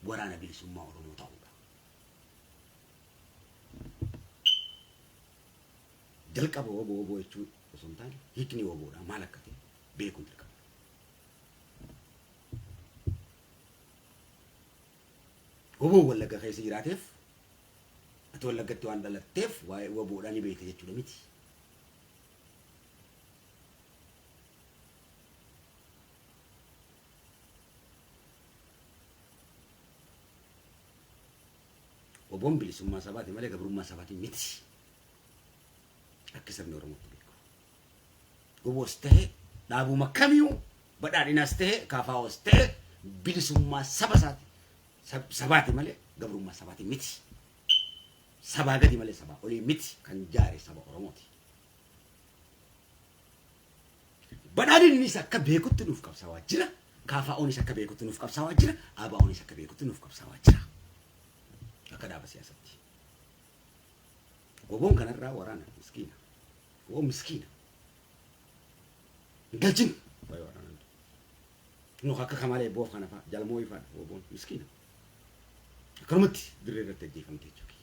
waraana bilisummaa Oromoo ta'uudha. Jalqaba woboo jechuun osoo hin taane hiikni woboodha maal akka ta'e beekuun dirqama. Woboo Wallagga keessa jiraateef ati Wallaggatti waan dhalatteef waa'ee woboodhaa ni beekta jechuudha miti. Woboon bilisummaa sabaati malee gabrummaa sabaati miti. Akka sabni Oromootti beeku. Woboos ta'e dhaabuma kamiyyuu badhaadhinaas ta'e kaafaawwas ta'e bilisummaa sabaati malee gabrummaa sabaati miti. Sabaa gadi malee sabaa olii miti kan jaare saba Oromooti. Badhaadhinnis akka beekutti nuuf qabsaawaa jira. Kaafaa'oonis akka beekutti nuuf qabsaawaa jira. Abaa'oonis akka beekutti nuuf qabsaawaa jira. Akka dhaaba siyaasatti. Woboon kanarraa waraana miskiina. Woboon miskiina. Galchin. نخاك كمالي بوف خنا فا جالمو يفاد وبون مسكين كرمتي دريرة تجي فهمتي شوكي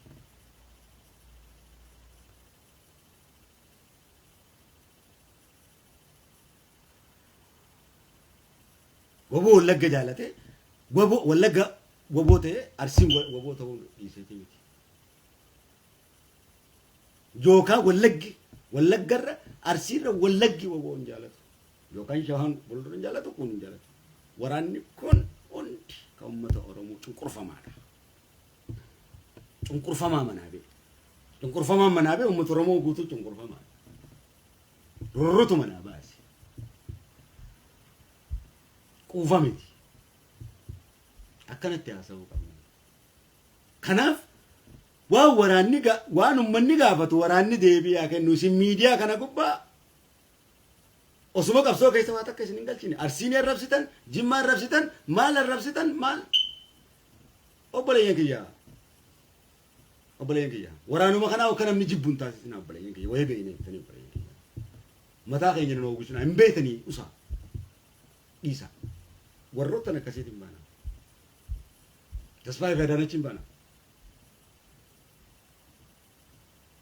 وبو لقى جالته وبو ولقى وبوته أرسم وبوته يسيتي جوكا ولقى أرسير ولقى وبون جالته جوكا شهان بولرن جالته كون جالته وراني كون أنت كأمة أورمو تنكرفا معنا تنكرفا ما منابي تنكرفا ما منابي أمة أورمو قوتو تنكرفا ما رورتو مناباس كوفا ميتي أكنت تياسو كناف وراني غافت وراني ديبي أكن نوسي ميديا كنا كوبا osuma qabsoo keessa waa takka isin hin galchine arsiin arrabsitan jimma arrabsitan maal arrabsitan maal obboleeyyan kiyya waraanuma kana akka namni jibbuun taasisin obboleeyyan kiyya wayii beeyne tani obboleeyyan kiyya mataa keenya nama ogushina hin beeytanii usa dhiisa warroottan akkasiitiin baana tasfaa fayyadanachiin baana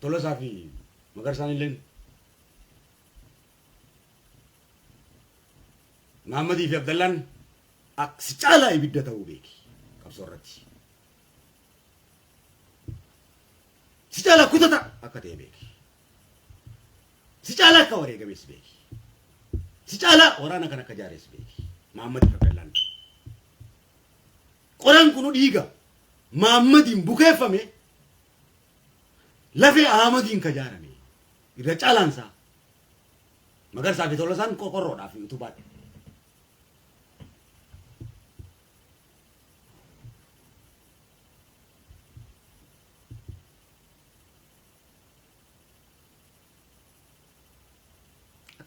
tolasaa fi magarsaan illeen محمد في عبد الله أكسجالا يبدأ تقولي كابسورتي سجالا كوتا أكتر بيكي سجالا كوري كميس بيكي سجالا ورانا كنا كجاريس بيكي محمد في عبد الله قرآن كنو ديجا محمد بوكي فمي لفي أحمد كجارمي إذا جالان سا مگر سافي تولسان كوكورو دافي يوتيوبات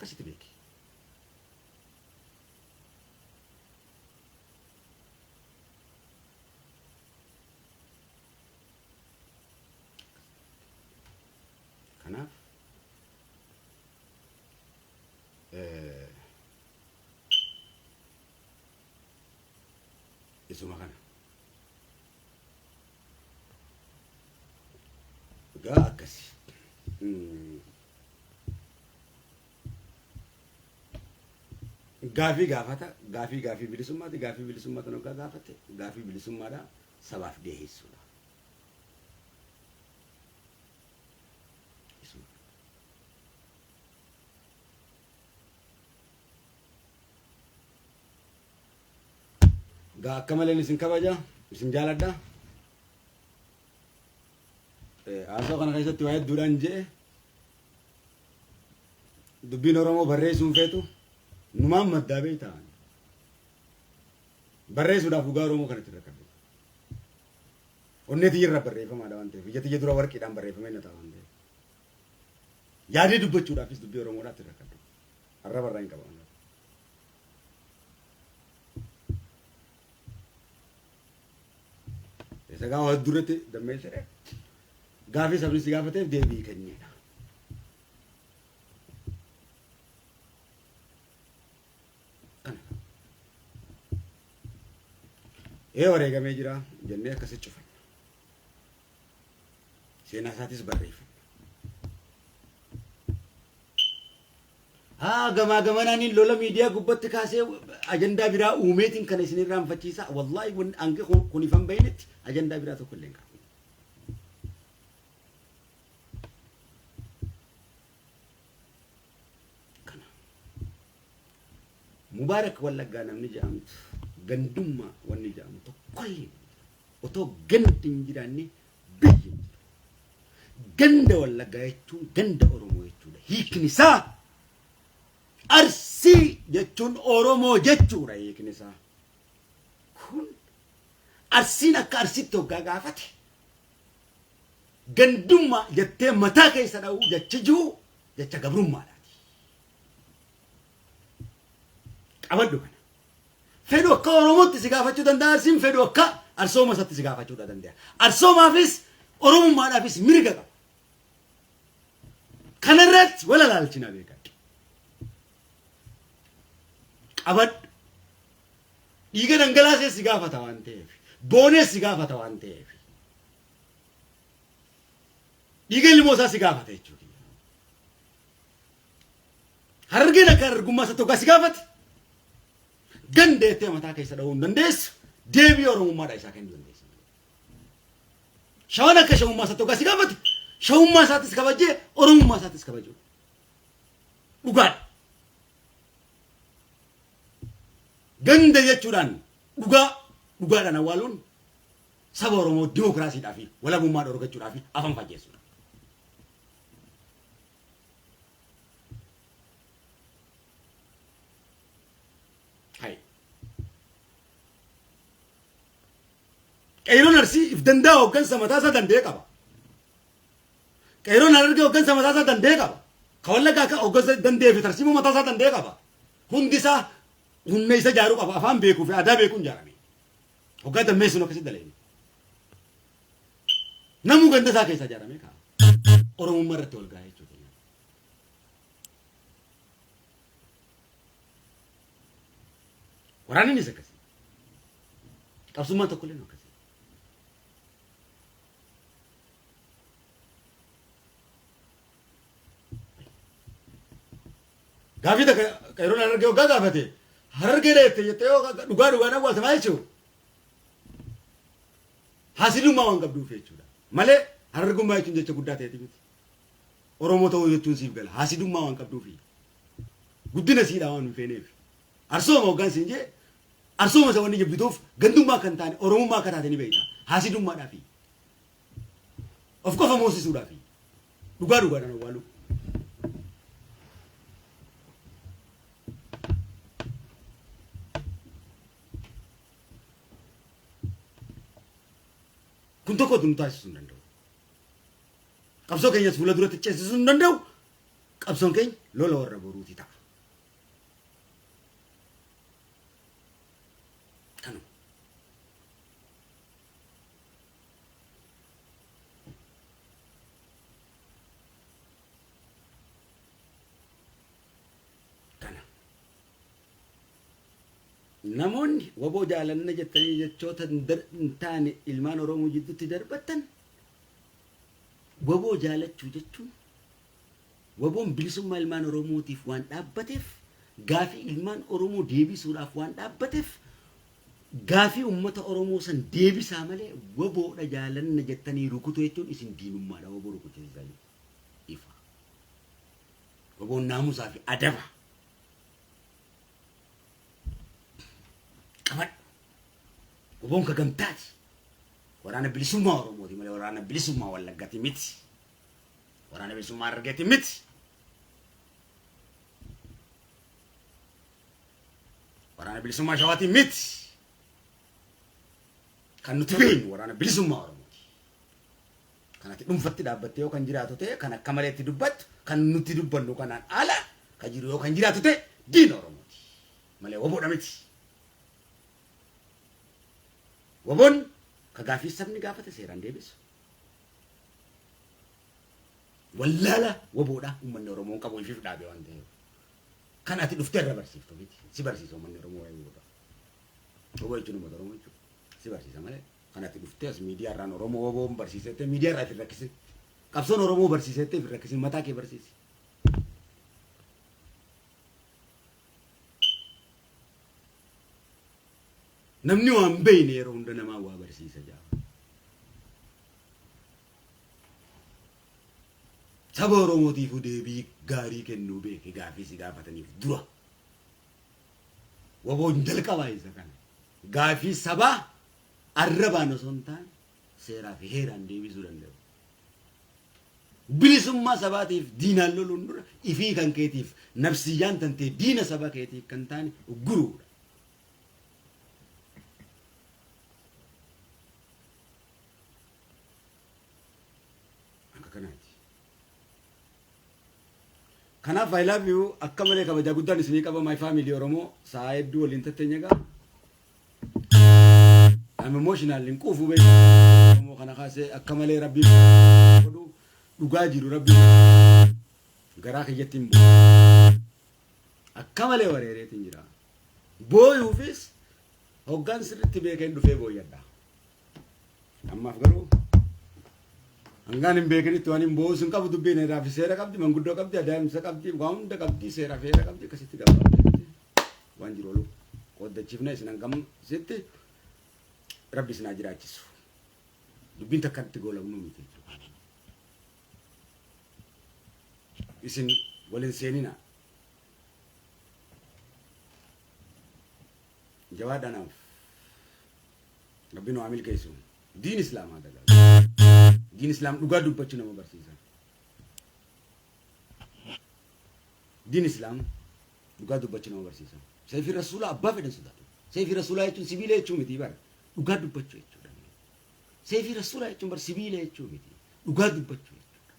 أكاسي تبيكي كناف اسمه كنا جا أكاسي غافي بلسوما تنوكا غافته غافي بلسوما دا سباف ديه سولا غا كمالين نسين كباجا نسين جالدا آسو كان كيسا توائد دوران جي دبين ورمو بريسون فيتو نمام مدابي تان بريس ودا فوغارو مو كانت ركبه ونتي يرا بري فما دانته فيجتي يدرا وركي دام بري فما نتا وانده يادي دبچو دا فيس دبي ورمو دا تركبه الربر رين كبان اسا غاو دورته دميسره غافي سبني سيغافته ديبي كنينا إيه وريجا ميجرا جنة كسر شوفن سينا ساتيس بريف جما ناني لولا ميديا قبضت كاسة أجندة برا أوميتين كان يسني رام فتشيسا والله ون أنك كوني فهم بينت أجندة برا تو كلنا كنا مبارك ولا جانا من جامت gandumma wanni jaamu tokkolli otoo gandin jiraanne biyyi ganda wallaggaa jechuun ganda oromoo jechuudha hiikni isaa arsii jechuun oromoo jechuudha hiikni isaa kun arsiin akka arsiitti hoggaa gaafate gandumma jettee mataa keessa dha'uu jecha jiru jecha gabrummaadhaati qabadhu kana fedhu akka oromootti si gaafachuu danda'a arsiin fedhu akka arsooma isaatti si gaafachuu danda'a arsoomaafis oromummaadhaafis mirga qaba kanarratti wala laalchina beekadhu qabadhu dhiiga dhangalaasee si gaafata waan ta'eef boonee si gaafata waan ta'eef dhiiga ilmoo isaa si gaafata jechuudha. Harargeen akka harargummaa isa tokko si gaafate gandeettee mataa keessa dha'uu hin dandeessu deebii oromummaadha isaa kennuu dandeessa. Shawaan akka shawummaa isa tokko si gaafate shawummaa isaatis kabajee oromummaa isaatis kabajuu dhugaadha. Ganda jechuudhaan dhugaadhaan awwaaluun saba Oromoo dimookiraasiidhaa fi walabummaa dhorkachuudhaa fi afaan fageessuudha. Qeeroon Arsii if danda'a hooggansa mataasaa danda'ee qaba. Qeeroon Harargee hooggansa mataasaa danda'ee qaba. Ka Wallaggaa akka hooggansa danda'ee fi tarsiimoo mataasaa danda'ee qaba. Hundi isaa humna isa jaaruu qaba. Afaan beekuu fi aadaa beekuun jaarame. Hoggaa dammeessuun akkasitti dalagne. Namuu ganda isaa keessaa jaaramee ka'a. Oromummaa irratti wal gaa'ee jechuudha. Waraanni isa akkasii. Qabsummaan tokko illee akkasii. Gaafii takka qeeroon Harargee hoggaa gaafate Harargee dheette jettee yoo dhugaan awwaaltamaa jechuudha. Haasidummaa waan qabduuf jechuudha. Malee Harargummaa jechuun jecha guddaa ta'eeti miti. Oromoo ta'uu jechuun siif gala. Haasidummaa waan qabduufi. Guddina siidhaa waan hin feeneef. Arsooma hoggaan siin jee arsooma isa wanni jibbituuf gandummaa kan taane Oromummaa akka taate ni beekta. Haasidummaadhaafi. Of qofa moosisuudhaafi. Dhugaadhaan awwaaluu. Kun tokko nu taasisuu hin danda'u. Qabsoo keenyas fuula duratti ceesisuu hin danda'u. Qabsoon keenya lola warra boruuti ta'a. Kanu. Kana. Namoonni waboo jaalanna jettanii jechoota hin taane ilmaan Oromoo jidduutti darbatan waboo jaalachuu jechuun waboon bilisummaa ilmaan Oromootiif waan dhaabbateef gaafii ilmaan Oromoo deebisuudhaaf waan dhaabbateef gaafii uummata Oromoo san deebisaa malee waboodha jaalanna jettanii rukutu jechuun isin diinummaadha waboo rukuchiisaa ifa. Waboon naamusaa fi adaba. Waboon ka gamtaati. Waraana bilisummaa Oromooti malee waraana bilisummaa Wallaggaati miti. Waraana bilisummaa Harargeeti miti. Waraana bilisummaa Shawaati miti. Kan nuti beeknu waraana bilisummaa Oromooti. Kanatti dhuunfatti dhaabbattee yoo kan jiraatu ta'e kan akka malee itti dubbattu kan nuti dubbannu kanaan ala kan jiru yoo kan jiraatu ta'e diina Oromooti. Malee waboodha miti. Waboon ka gaafii sabni gaafate seeraan deebisu. Wallaala waboodha uummanni Oromoo qabu ifiif dhaabee waan ta'eef. Kan ati dhuftee irra barsiiftu miti. Si barsiisa uummanni Oromoo waa'ee waboodha. Waboo jechuun uummata Oromoo jechuudha. Si barsiisa malee kan ati dhuftee as miidiyaa irraan Oromoo waboon barsiisettee miidiyaa irraa itti rakkisin. Qabsoon Oromoo barsiisettee itti rakkisin mataa kee barsiisi. Namni waan beeyne yeroo hunda namaa waa barsiisa jaa. Saba Oromootiif deebii gaarii kennuu beeke gaafii si gaafataniif dura. Waboon jalqabaa isa kana. Gaafii sabaa arrabaan osoo hin taane seeraa fi heeraan deebisuu danda'u. Bilisummaa sabaatiif diinaan loluun dura ifii kan keetiif nafsiyyaan tantee diina saba keetiif kan taane guruudha. Kanaaf I love you akka malee kabaja guddaan isinii qaba my family Oromoo saa hedduu waliin tatteenya gaa. I'm emotional in quufu beeku Oromoo kana kaasee akka malee rabbiin godhu dhugaa jiru rabbiin garaa kiyyatti hin bu'u. Akka malee wareereetiin jira. Booyuufis hoggaan sirriitti beekeen dhufee booyyadha. Ammaaf garuu hangaan hin beekinitti waan hin boo'u sun qabu dubbiin irraa fi seera qabdi manguddoo qabdi adeemsa qabdi waan hunda qabdi seera feera qabdi akkasitti gabaabatti waan jiru oolu qoddachiifna isin hangam sitti rabbi isin haa jiraachisu dubbiin takkatti goolabnu miti isin waliin seenina jawaadhanaaf rabbiin waa milkeessu diin islaamaa dagaaguu diin islaam dhugaa dubbachuu nama barsiisa diin islaam dhugaa dubbachuu nama barsiisa sayfi rasuula abbaa fedhan sodaatu sayfi rasuulaa jechuun sibiila jechuu miti bara dhugaa dubbachuu jechuudha sayfi rasuulaa jechuun bara sibiila jechuu miti dhugaa dubbachuu jechuudha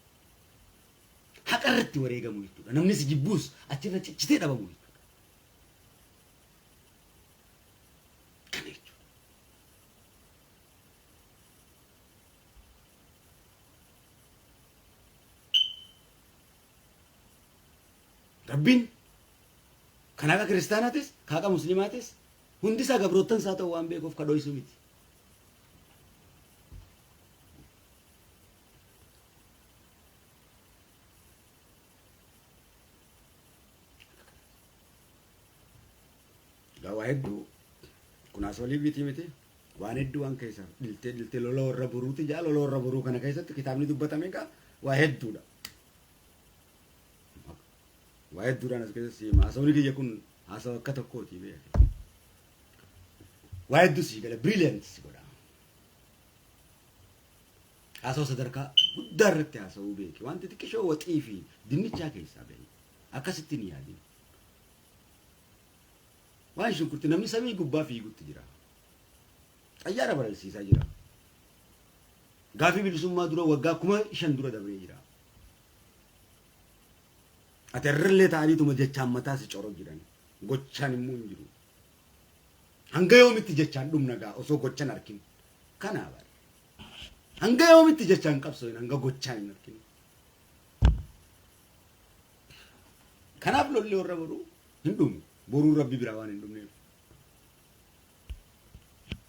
haqa irratti wareegamu jechuudha namni si jibbuus achirra ciccitee dhabamu jechuudha kana jechuudha Rabbiin kan akka kiristaanaatis kan akka muslimaatis hundi isaa gabroottan isaa ta'uu waan beekuuf kadhoisu miti. Waa hedduu kunaas olii biti miti waan hedduu waan keessa dhiltee lola warra buruuti jaa lola warra buruu kana keessatti kitaabni dubbatame egaa waa hedduudha. Waa hedduudhaan as keessatti haasawni kiyya kun haasawa akka tokkooti beeke. Waa hedduu sii gala brilliant si godha. Haasawa sadarkaa guddaa irratti haasawuu beeke wanti xiqqishoo waxii fi dinnichaa keessaa beeke akkasitti ni yaadin. Waan shunkurti namni samii gubbaa fiigutti jira. Xayyaara baralsiisaa jira. Gaafii bilisummaa dura waggaa 5,000 dura dabree jira. Ati irrallee ta'aniituma jechaan mataa si coroo jiran gochaan immoo hin jiru. Hanga yoomitti jechaan dhumna gaa osoo gochaan arkin. Kanaa bara. Hanga yoomitti jechaan qabsooyin hanga gochaan hin arkin. Kanaaf lolli warra boruu hin dhumu. Boruu rabbi biraa waan hin dhumne